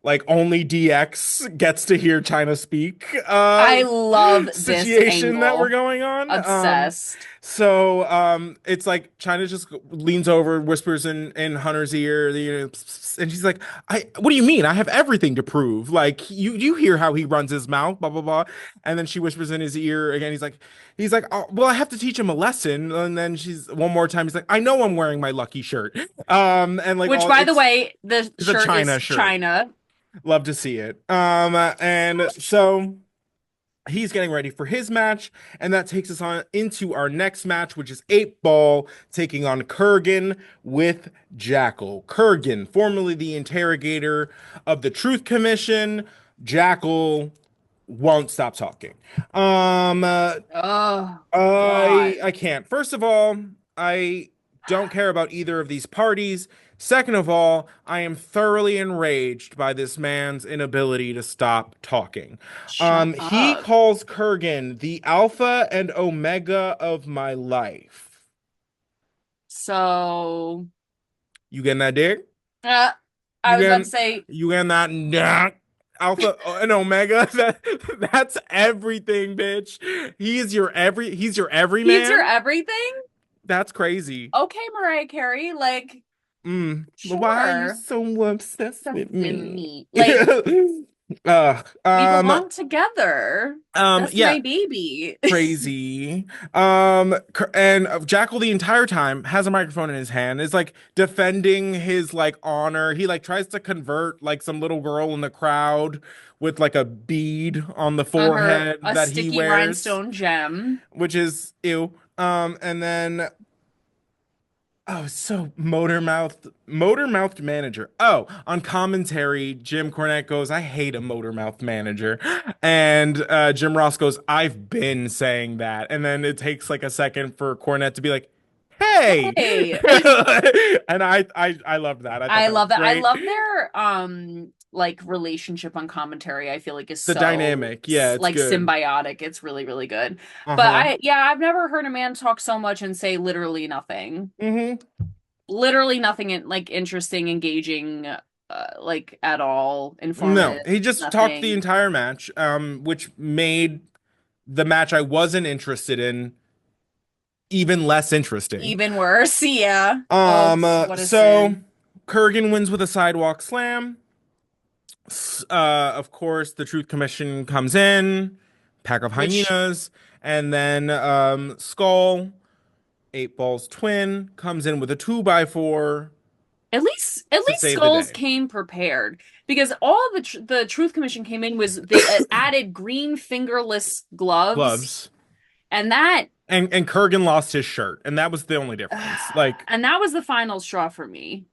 like only DX gets to hear China speak I love this situation that we're angle. going on. Obsessed. It's like China just leans over, whispers in Hunter's ear, and she's like, "I, what do you mean? I have everything to prove. Like you hear how he runs his mouth, blah blah blah." And then she whispers in his ear again. He's like, "Oh, well, I have to teach him a lesson." And then she's one more time. He's like, "I know I'm wearing my lucky shirt." And like Which, all by the way, the it's a shirt China is shirt. China. Love to see it. And so he's getting ready for his match, and that takes us on into our next match, which is 8 Ball taking on Kurgan with Jackal. Kurgan, formerly the interrogator of the Truth Commission. Jackal won't stop talking. Um, uh, Oh I God. I can't. First of all, I don't care about either of these parties. Second of all, I am thoroughly enraged by this man's inability to stop talking. Shut He up. calls Kurgan the alpha and omega of my life. So, You getting that dick? uh, I You was about to getting say you getting that alpha and omega? That's everything, bitch. He's your he's your everyman. everything. That's crazy. Okay, Mariah Carey, like, Why are you sure. so obsessed Stuff with with me? me. Like, uh, we um, belong together. That's yeah, my baby. crazy. And Jackal the entire time has a microphone in his hand, is like defending his like honor. He like tries to convert like some little girl in the crowd with like a bead on the On her, forehead a that he sticky wears, rhinestone gem. which is ew. And then Oh, so motor mouthed manager. Oh, on commentary, Jim Cornette goes, "I hate a motor mouthed manager," and Jim Ross goes, "I've been saying that." And then it takes like a second for Cornette to be like, "Hey," Hey. and I loved that. I thought I that was love that. I great. love their like relationship on commentary. I feel like is The so dynamic, yeah, it's like good. symbiotic. It's really, really good. But Uh-huh. I've never heard a man talk so much and say literally nothing. hmm Literally nothing like interesting, engaging, like at all, No, informative, he just talked the nothing. entire match, which made the match I wasn't interested in even less interesting. Even worse. Yeah. Oh, what a So sin. Kurgan wins with a sidewalk slam. Of course, the Truth Commission comes in, pack of Which hyenas, and then Skull, 8 Ball's twin, comes in with a 2x4 at least to save the Skulls day. came prepared because all the Truth Commission came in was they added green fingerless gloves Gloves. and that And Kurgan lost his shirt, and that was the only difference. Like, and that was the final straw for me.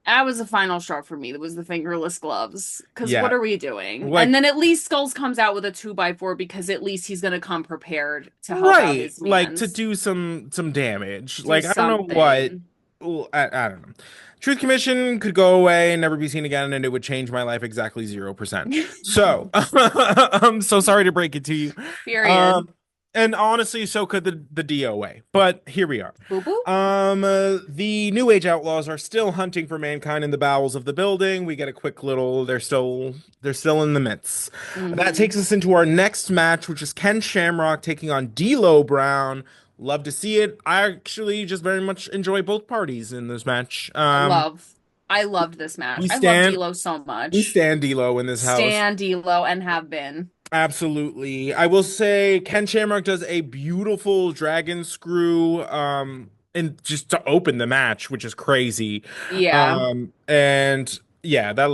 That was the final straw for me. That was the fingerless gloves. Because what yeah, are we doing? And like then at least Skulls comes out with a 2x4 because at least he's gonna come prepared to help out right, his like to mans. do some damage. Do Like I don't know what. something. Well, I don't know. Truth Commission could go away and never be seen again, and it would change my life exactly 0%. So I'm so sorry to break it to you. Period. Um, and honestly, so could the DOA. But here we are. Boo boo. The New Age Outlaws are still hunting for mankind in the bowels of the building. We get a quick little. They're still in the midst. That Mm-hmm. takes us into our next match, which is Ken Shamrock taking on D'Lo Brown. Love to see it. I actually just very much enjoy both parties in this match. Love. I loved this match. We I love stand D'Lo so we much. stand D'Lo in this house. Stan D'Lo and have been. Absolutely. I will say Ken Shamrock does a beautiful dragon screw and just to open the match, which is crazy. Yeah. And yeah, that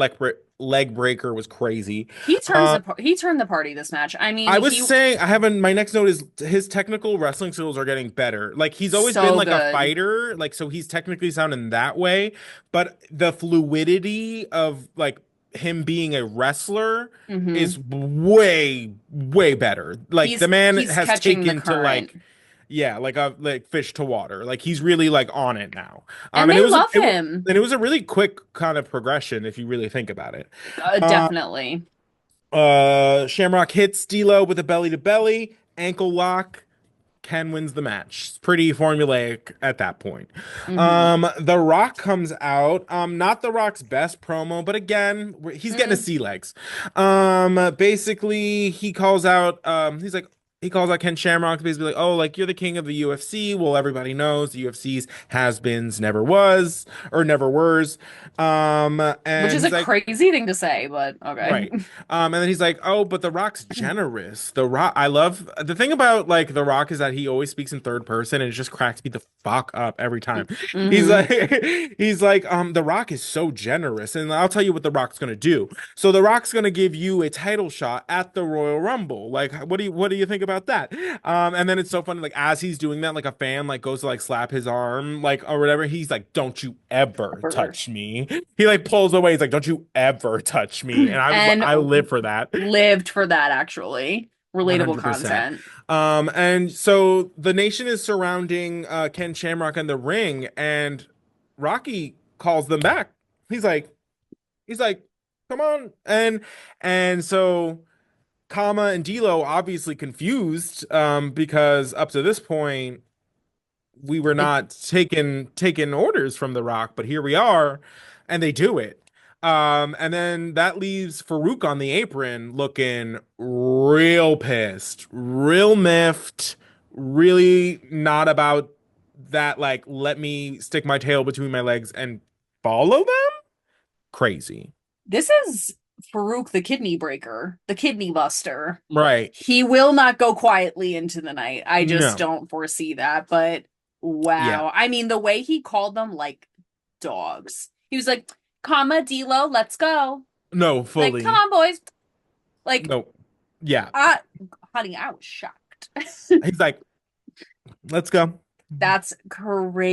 leg breaker was crazy. He turned the party this match. I mean, I was he saying my next note is his technical wrestling skills are getting better. Like he's always been so like a good. fighter, like so he's technically sound in that way, but the fluidity of like him being a wrestler Hmm. is way better. Like the man He's has catching the taken to current. like yeah, like a like fish to water. Like he's really like on it now. And And they it was love him. and it was a really quick kind of progression if you really think about it. Uh, Definitely. Shamrock hits D'Lo with a belly to belly, ankle lock, Ken wins the match. It's pretty formulaic at that point. Mm-hmm. The Rock comes out. Not The Rock's best promo, but again, he's getting a sea legs. Basically, he calls out. He calls out Ken Shamrock, basically like, "Oh, like you're the king of the UFC." Well, everybody knows the UFC's has-beens never was or never wers. Which And is he's a like, crazy thing to say, but okay. right. And then he's like, "Oh, but The Rock's generous." The Rock, I love the thing about like The Rock is that he always speaks in third person and it just cracks me the fuck up every time. He's Mm-hmm. like he's like, The Rock is so generous, and I'll tell you what The Rock's gonna do. So The Rock's gonna give you a title shot at the Royal Rumble. Like, what do you think about that? And then it's so funny, like as he's doing that, like a fan like goes to like slap his arm, like or whatever, he's like, "Don't you ever touch me." He like pulls away. He's like, "Don't you ever touch me." And And I live for that. lived for that, actually. Relatable 100%. content. And so the nation is surrounding Ken Shamrock in the ring, and Rocky calls them back. He's like, he's like, "Come on." And so Kama and D'Lo obviously confused because up to this point we were It, not taking orders from The Rock, but here we are, and they do it. And then that leaves Farouk on the apron looking real pissed, real miffed, really not about that, like, let me stick my tail between my legs and follow them? Crazy. this is Farouk the kidney breaker, the kidney buster. Right. He will not go quietly into the night. I just No. don't foresee that. But Yeah. wow. I mean, the way he called them like dogs. He was like, comma, D-Lo, let's go. No, Like, come fully. on, boys. Like, No. Yeah. uh, honey, I was shocked. He's like, let's go. That's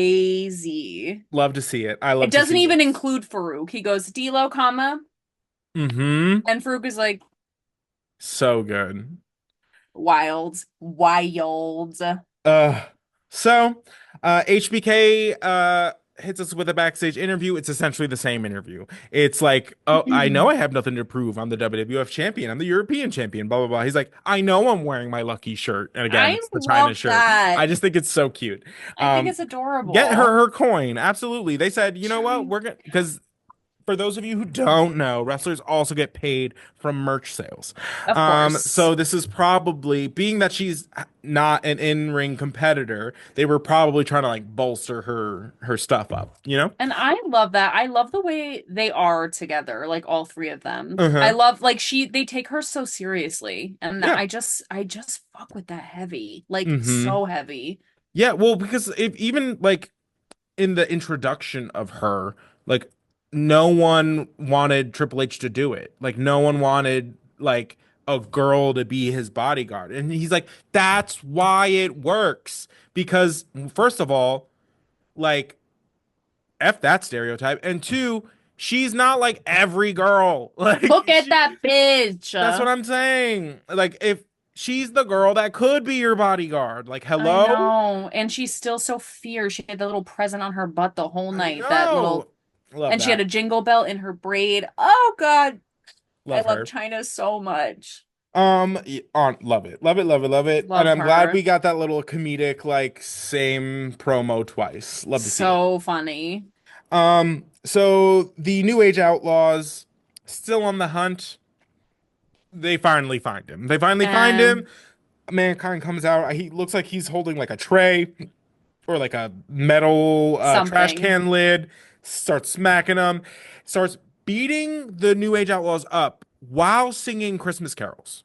crazy. Love to see it. I It love to doesn't see even this. include Farouk. He goes, D-Lo, comma, Mm-hmm. and Farouk is like, So good. wild, wild. Uh, so HBK hits us with a backstage interview. It's essentially the same interview. It's like, "Oh, I know I have nothing to prove. I'm the WWF champion. I'm the European champion, blah blah blah." He's like, "I know I'm wearing my lucky shirt." And again, I it's the China love shirt. that. I just think it's so cute. I think Um, it's get her adorable. her coin. Absolutely. They said, "You know what? China. We're gonna," because for those of you who don't know, wrestlers also get paid from merch sales. Of course. So this is probably, being that she's not an in-ring competitor, they were probably trying to like bolster her stuff up, you know? And I love that. I love the way they are together, like all three of them. I Uh-huh. love like they take her so seriously. And Yeah. I just fuck with that heavy. Like Mm-hmm. so heavy. Yeah, well, because if even like in the introduction of her, like no one wanted Triple H to do it. Like no one wanted like a girl to be his bodyguard. And he's like, "That's why it works." Because first of all, like F that stereotype. And two, she's not like every girl. Like Look at that bitch. that's what I'm saying. Like if she's the girl that could be your bodyguard, like I hello? know. And she's still so fierce. She had the little present on her butt the whole I night. That know. little, Love and she had that. a jingle bell in her braid. Oh God. I Love love her. China so much. On love it, love it, love it, love it, and Love I'm glad her. we got that little comedic like same promo twice. Love to see it. So funny. So the New Age Outlaws still on the hunt. They finally find him. They finally find him. And Mankind comes out. He looks like he's holding like a tray or like a metal trash something. can lid. Starts smacking them. Starts beating the New Age Outlaws up while singing Christmas carols.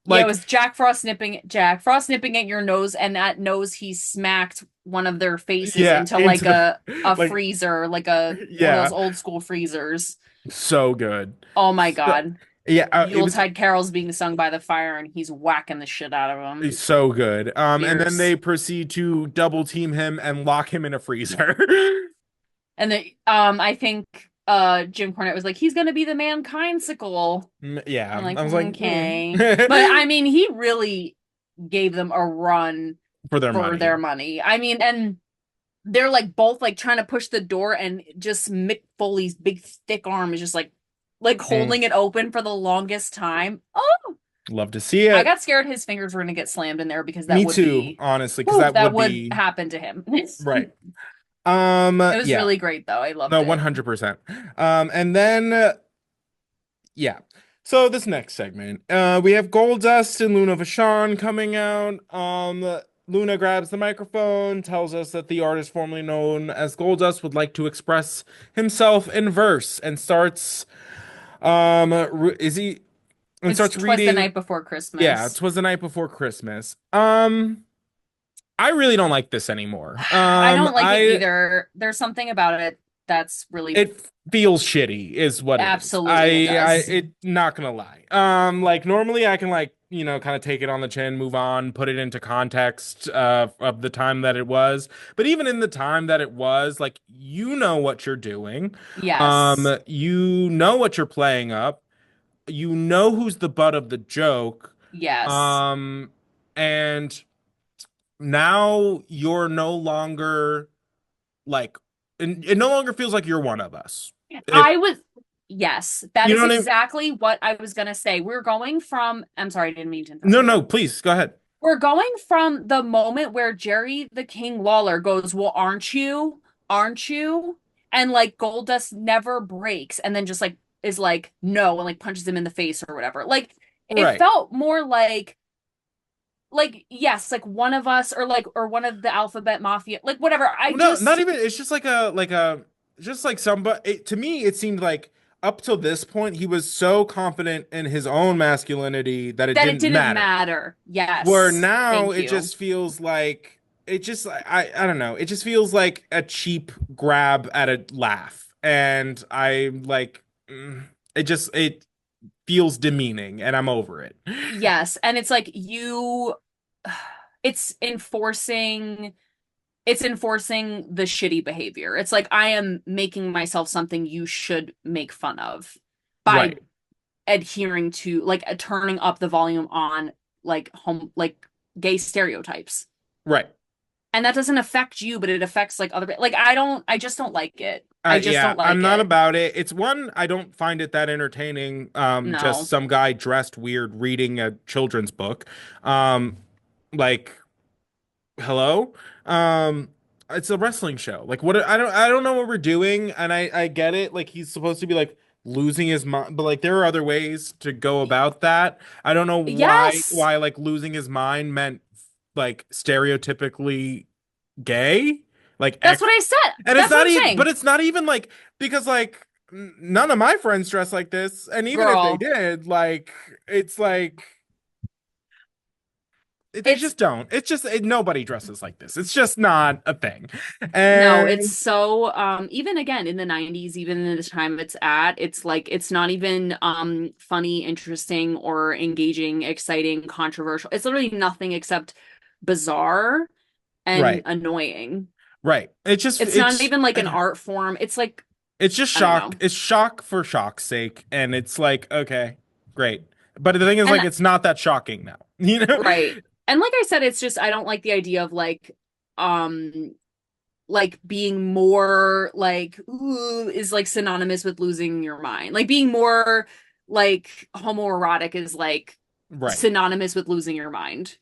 Yeah, it Like, was Jack Frost nipping at your nose, and that nose he smacked one of their faces yeah, into like into the a like, freezer, like a one of yeah, those old school freezers. so good. Oh my So, God. yeah, it was Yuletide carols being sung by the fire, and he's whacking the shit out of them. so good. And then Fierce. they proceed to double team him and lock him in a freezer. And I think Jim Cornette was like, he's gonna be the mankind sickle. Yeah, I'm like, I was like, okay. But I mean, he really gave them a run for their for money. their money. I mean, and they're like both like trying to push the door, and just Mick Foley's big thick arm is just like Mm. holding it open for the longest time. Oh, Love to see I it. got scared his fingers were gonna get slammed in there because that Me would too, be, honestly, because whew, that that would would be happen to him. right. It was Yeah. really great though. I loved No, it. 100%. And then yeah. So this next segment, we have Goldust and Luna Vachon coming out. Luna grabs the microphone, tells us that the artist formerly known as Goldust would like to express himself in verse, and starts is he and It's starts 'Twas the reading. Night Before Yeah, Christmas. 'twas the night before Christmas. I really don't like this anymore. I don't like it either. There's something about it that's really It feels shitty is what it is. absolutely it does. It not gonna lie. Like normally I can like, kind of take it on the chin, move on, put it into context of the time that it was. But even in the time that it was, like you know what you're doing. Yes. You know what you're playing up. You know who's the butt of the joke. Yes. Um, and now you're no longer like it no longer feels like you're one of us. If I was, yes, that you know is what I mean? exactly what I was gonna say. We're going from, I'm sorry, I didn't mean to No, interrupt no, you. please go ahead. We're going from the moment where Jerry the King Lawler goes, "Well, aren't you? Aren't you?" And like Goldust never breaks and then just like is like, "No," and like punches him in the face or whatever. Like it Right. felt more like yes, like one of us or like or one of the Alphabet Mafia, like whatever. I No, not just even. It's just like a just like somebody. To me, it seemed like up till this point, he was so confident in his own masculinity that it that it didn't didn't matter. matter. Where Yes. now Thank it you. just feels like it just I don't know. It just feels like a cheap grab at a laugh, and I like it feels demeaning, and I'm over it. Yes, and it's like you it's enforcing it's enforcing the shitty behavior. It's like I am making myself something you should make fun of by Right. adhering to like turning up the volume on like gay stereotypes. Right. And that doesn't affect you, but it affects like other like I just don't like it. I just Yeah, don't I'm like not it. about it. It's one, I don't find it that entertaining. Just No. some guy dressed weird reading a children's book. Um, like, hello? Um, it's a wrestling show. Like, what? I don't know what we're doing, and I get it. Like, he's supposed to be like losing his mind, but like there are other ways to go about that. I don't know Yes. why like losing his mind meant like stereotypically gay. Like That's what I said. and it's That's what not I'm even, but saying. it's not even like because like none of my friends dress like this, and even if they Girl, did, like it's like they it's just don't. It's just nobody dresses like this. It's just not a thing. no, it's And so even again in the 90s, even in the time it's at, it's like it's not even funny, interesting or engaging, exciting, controversial. It's literally nothing except bizarre and right, annoying. right. It's not even like an art form. It's like it's just I don't shock. know. It's shock for shock's sake, and it's like okay, great. But the thing is, And like, it's not that shocking now. You know? right. And like I said, it's just I don't like the idea of um like being more like ooh, is like synonymous with losing your mind. Like being more like homoerotic is like Right. synonymous with losing your mind.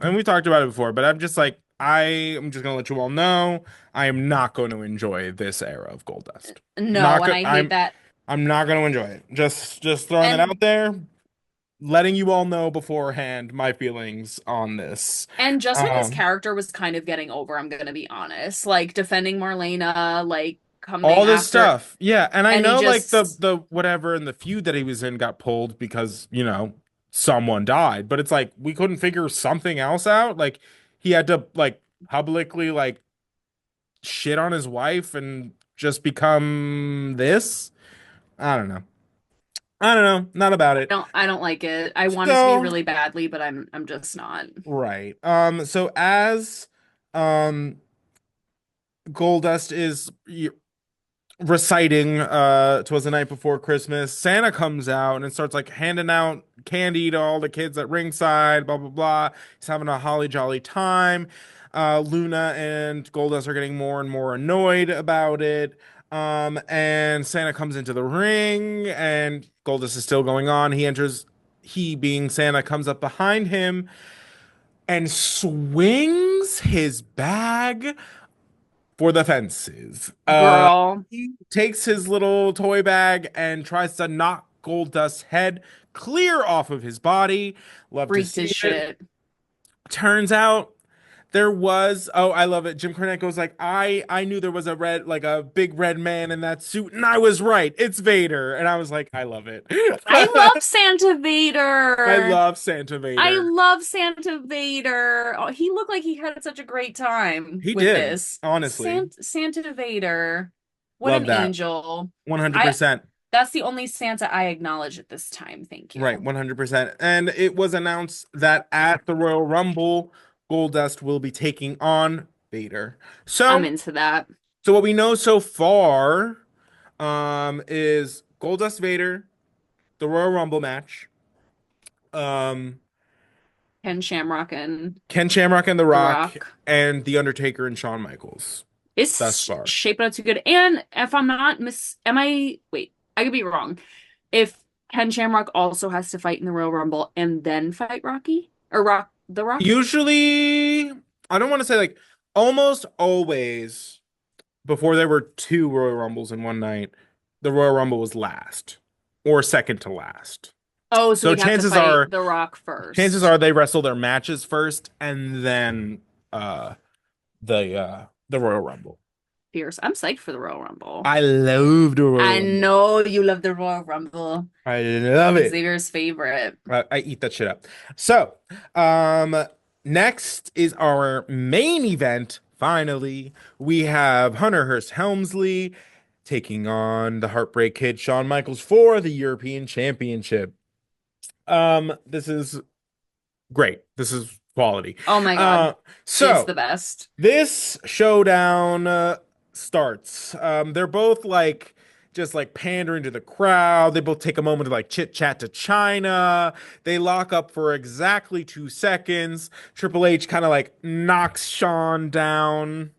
And we talked about it before, but I'm just like I am just gonna let you all know I am not going to enjoy this era of Goldust. No, Not and go I hate I'm that. I'm not gonna enjoy it. Just throwing it And out there, letting you all know beforehand my feelings on this. and just when his Um, character was kind of getting over, I'm gonna be honest. Like defending Marlena, like coming all this after stuff. Yeah, and I and he know like just the whatever and the feud that he was in got pulled because, someone died, but it's like we couldn't figure something else out. Like he had to like publicly like shit on his wife and just become this. I don't know. I don't know. Not about it. I don't like it. I want it to be So, really badly, but I'm just not. right. So as um Goldust is reciting 'Twas the Night Before Christmas, Santa comes out and starts like handing out candy to all the kids at ringside, blah blah blah. He's having a holly jolly time. Luna and Goldust are getting more and more annoyed about it. And Santa comes into the ring and Goldust is still going on. He enters he being Santa comes up behind him and swings his bag for the fences. Girl, He takes his little toy bag and tries to knock Goldust's head clear off of his body. Love to freaked see as it. shit. Turns out there was, oh, I love it. Jim Cornette goes like, I knew there was a red, like a big red man in that suit, and I was right. It's Vader. And I was like, I love it. I love Santa I Vader. love Santa I Vader. love Santa Vader. Oh, he looked like he had such a great time He with did, this. honestly. Santa Vader. What Love an that. angel. I 100%. That's the only Santa I acknowledge at this time. Thank Right, you. 100%. And it was announced that at the Royal Rumble, Goldust will be taking on Vader. I'm So, into that. so what we know so far is Goldust Vader, the Royal Rumble match. Um Ken Shamrock and Ken Shamrock and The The Rock Rock. and The Undertaker and Shawn Michaels thus It's far. shaping up too good. And if I'm not am I, wait, I could be wrong. If Ken Shamrock also has to fight in the Royal Rumble and then fight Rocky or The Rock? Usually, I don't want to say like almost always before there were two Royal Rumbles in one night, the Royal Rumble was last or second to last. Oh, so So he'd have to fight The Rock chances first. are they wrestle their matches first and then the Royal Rumble. Fierce. I'm psyched for the Royal Rumble. I love the Royal I Rumble. know you love the Royal Rumble. I love it. Xavier's favorite. I eat that shit up. So, next is our main event. Finally, we have Hunter Hearst Helmsley taking on the Heartbreak Kid Shawn Michaels for the European Championship. This is great. This is quality. Oh my God. Uh, It's so the best. this showdown starts. They're both like just like pandering to the crowd. They both take a moment to like chit chat to China. They lock up for exactly 2 seconds. Triple H kind of like knocks Shawn down.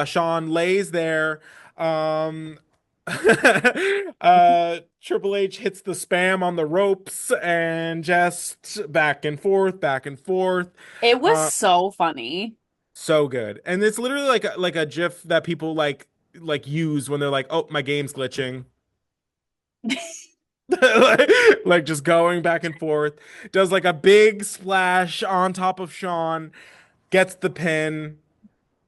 Shawn lays there. Um, Triple H hits the spam on the ropes and just back and forth, back and forth. It was Uh, so funny. so good. And it's literally like a GIF that people like use when they're like, "Oh, my game's glitching." Like just going back and forth. Does like a big splash on top of Shawn, gets the pin,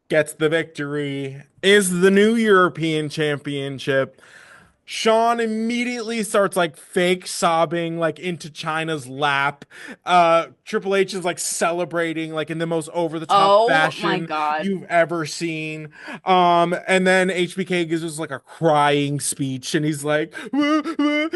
gets the victory, is the new European Championship. Shawn immediately starts like fake sobbing like into China's lap. Triple H is like celebrating like in the most over the top Oh my fashion God. you've ever seen. And then HBK gives us like a crying speech and he's like, "Woo, woo,"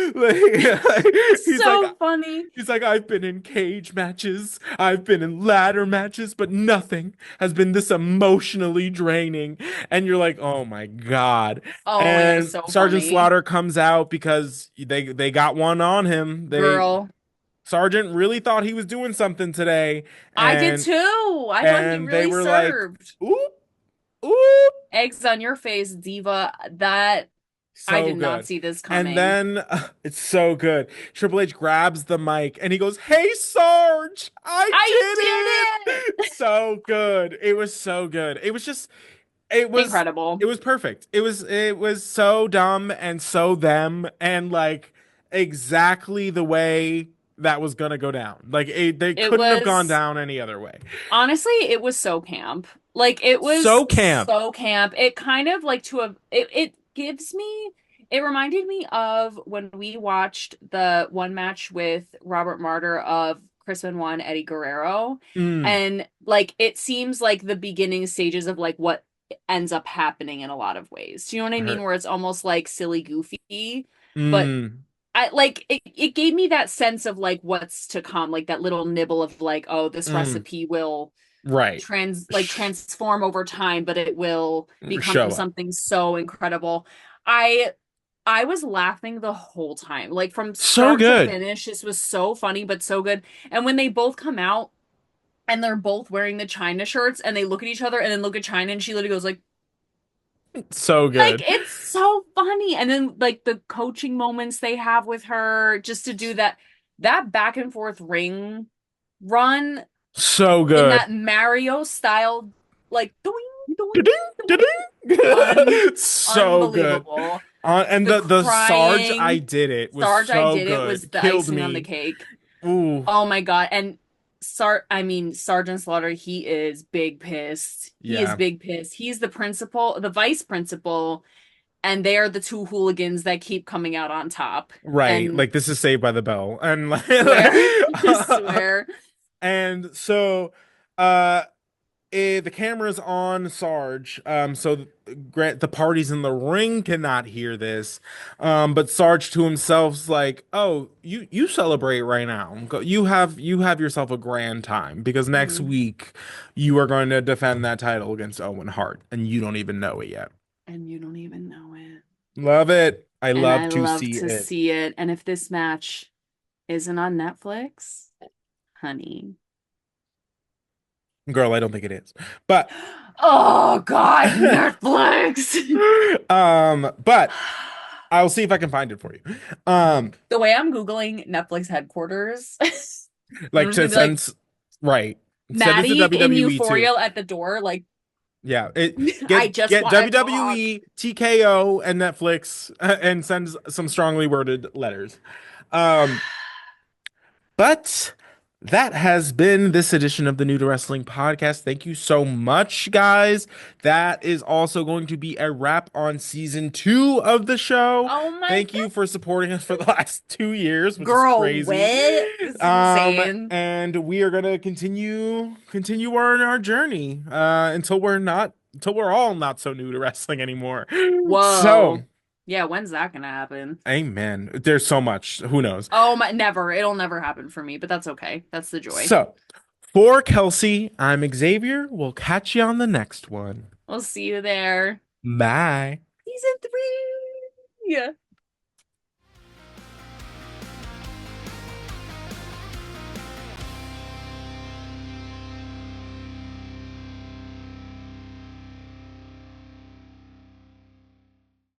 he's like So funny. He's like, I've been in cage matches, I've been in ladder matches, but nothing has been this emotionally draining. And you're like, oh my God. Oh, it was And so Sergeant funny. Slaughter comes out because they got one on him. Girl, Sergeant really thought he was doing something today, I did and too. I thought he they really were like, served. oop, oop. Eggs on your face, diva. That I So did not good. see this And coming. then it's so good. Triple H grabs the mic and he goes, "Hey Sarge, I I did did it!" So good. It was so good. It it! was Incredible. it was perfect. It was so dumb and so them and like exactly the way that was gonna go down. Like they It couldn't have gone was down any other way. honestly, it was so camp. Like it was So camp. so camp. It kind of like to a it gives me it reminded me of when we watched the one match with Robert Martyr of Chris Benoit and Eddie Guerrero. Mm, And like it seems like the beginning stages of like what ends up happening in a lot of ways. Do you know what I mean? her, Where it's almost like silly goofy, but mm, I like it gave me that sense of like what's to come, like that little nibble of like, oh, this mm. recipe will Right. transform over time, but it will become Show up. something so incredible. I I was laughing the whole time. Like from So start to good. finish, this was so funny but so good. And when they both come out and they're both wearing the China shirts and they look at each other and then look at China and she literally goes So like good. it's so funny. And then like the coaching moments they have with her just to do that. that back and forth ring run So in good. that Mario style, like doing, doing, Da-ding, doing, da-ding. So good. unbelievable. And The the Sarge I crying, did it was Sarge, I so did it was good. the Killed icing on the me. cake. Ooh, Oh my God. And Sergeant Slaughter, he is big pissed. He is yeah. big pissed. He's the principal, the vice principal, and they are the two hooligans that keep coming out on top. Right. And Like this is Saved by the Bell. And like swear, swear. and so uh the camera's on Sarge. So Grant, the parties in the ring cannot hear this. But Sarge to himself's like, "Oh, you celebrate right now. You have yourself a grand time because next Mhm. week you are going to defend that title against Owen Hart, and you don't even know it yet." And you don't even know it. Love it. I And love I to love see to it. see it. And if this match isn't on Netflix, honey. Girl, I don't think it is. But Oh God, Netflix. but I'll see if I can find it for you. Um, The way I'm Googling Netflix headquarters, I'm just like gonna to be like, right. Send it to Maddie in WWE too. Euphoria at the door, like, Yeah, it I get just get want to talk. WWE, TKO, and Netflix and send some strongly worded letters. Um, but that has been this edition of the New to Wrestling podcast. Thank you so much, guys. That is also going to be a wrap on season 2 of the show. Oh my Thank you for supporting us for the last 2 years, which is girl, crazy. what? This is insane. And we are gonna continue our journey until we're all not so new to wrestling anymore. So, Whoa. Yeah, when's that gonna happen? amen. There's so much. Who knows? Oh my, never. It'll never happen for me, but that's okay. That's the joy. So, for Kelsey, I'm Xavier. We'll catch you on the next one. We'll see you there. Bye. Season 3. Yeah.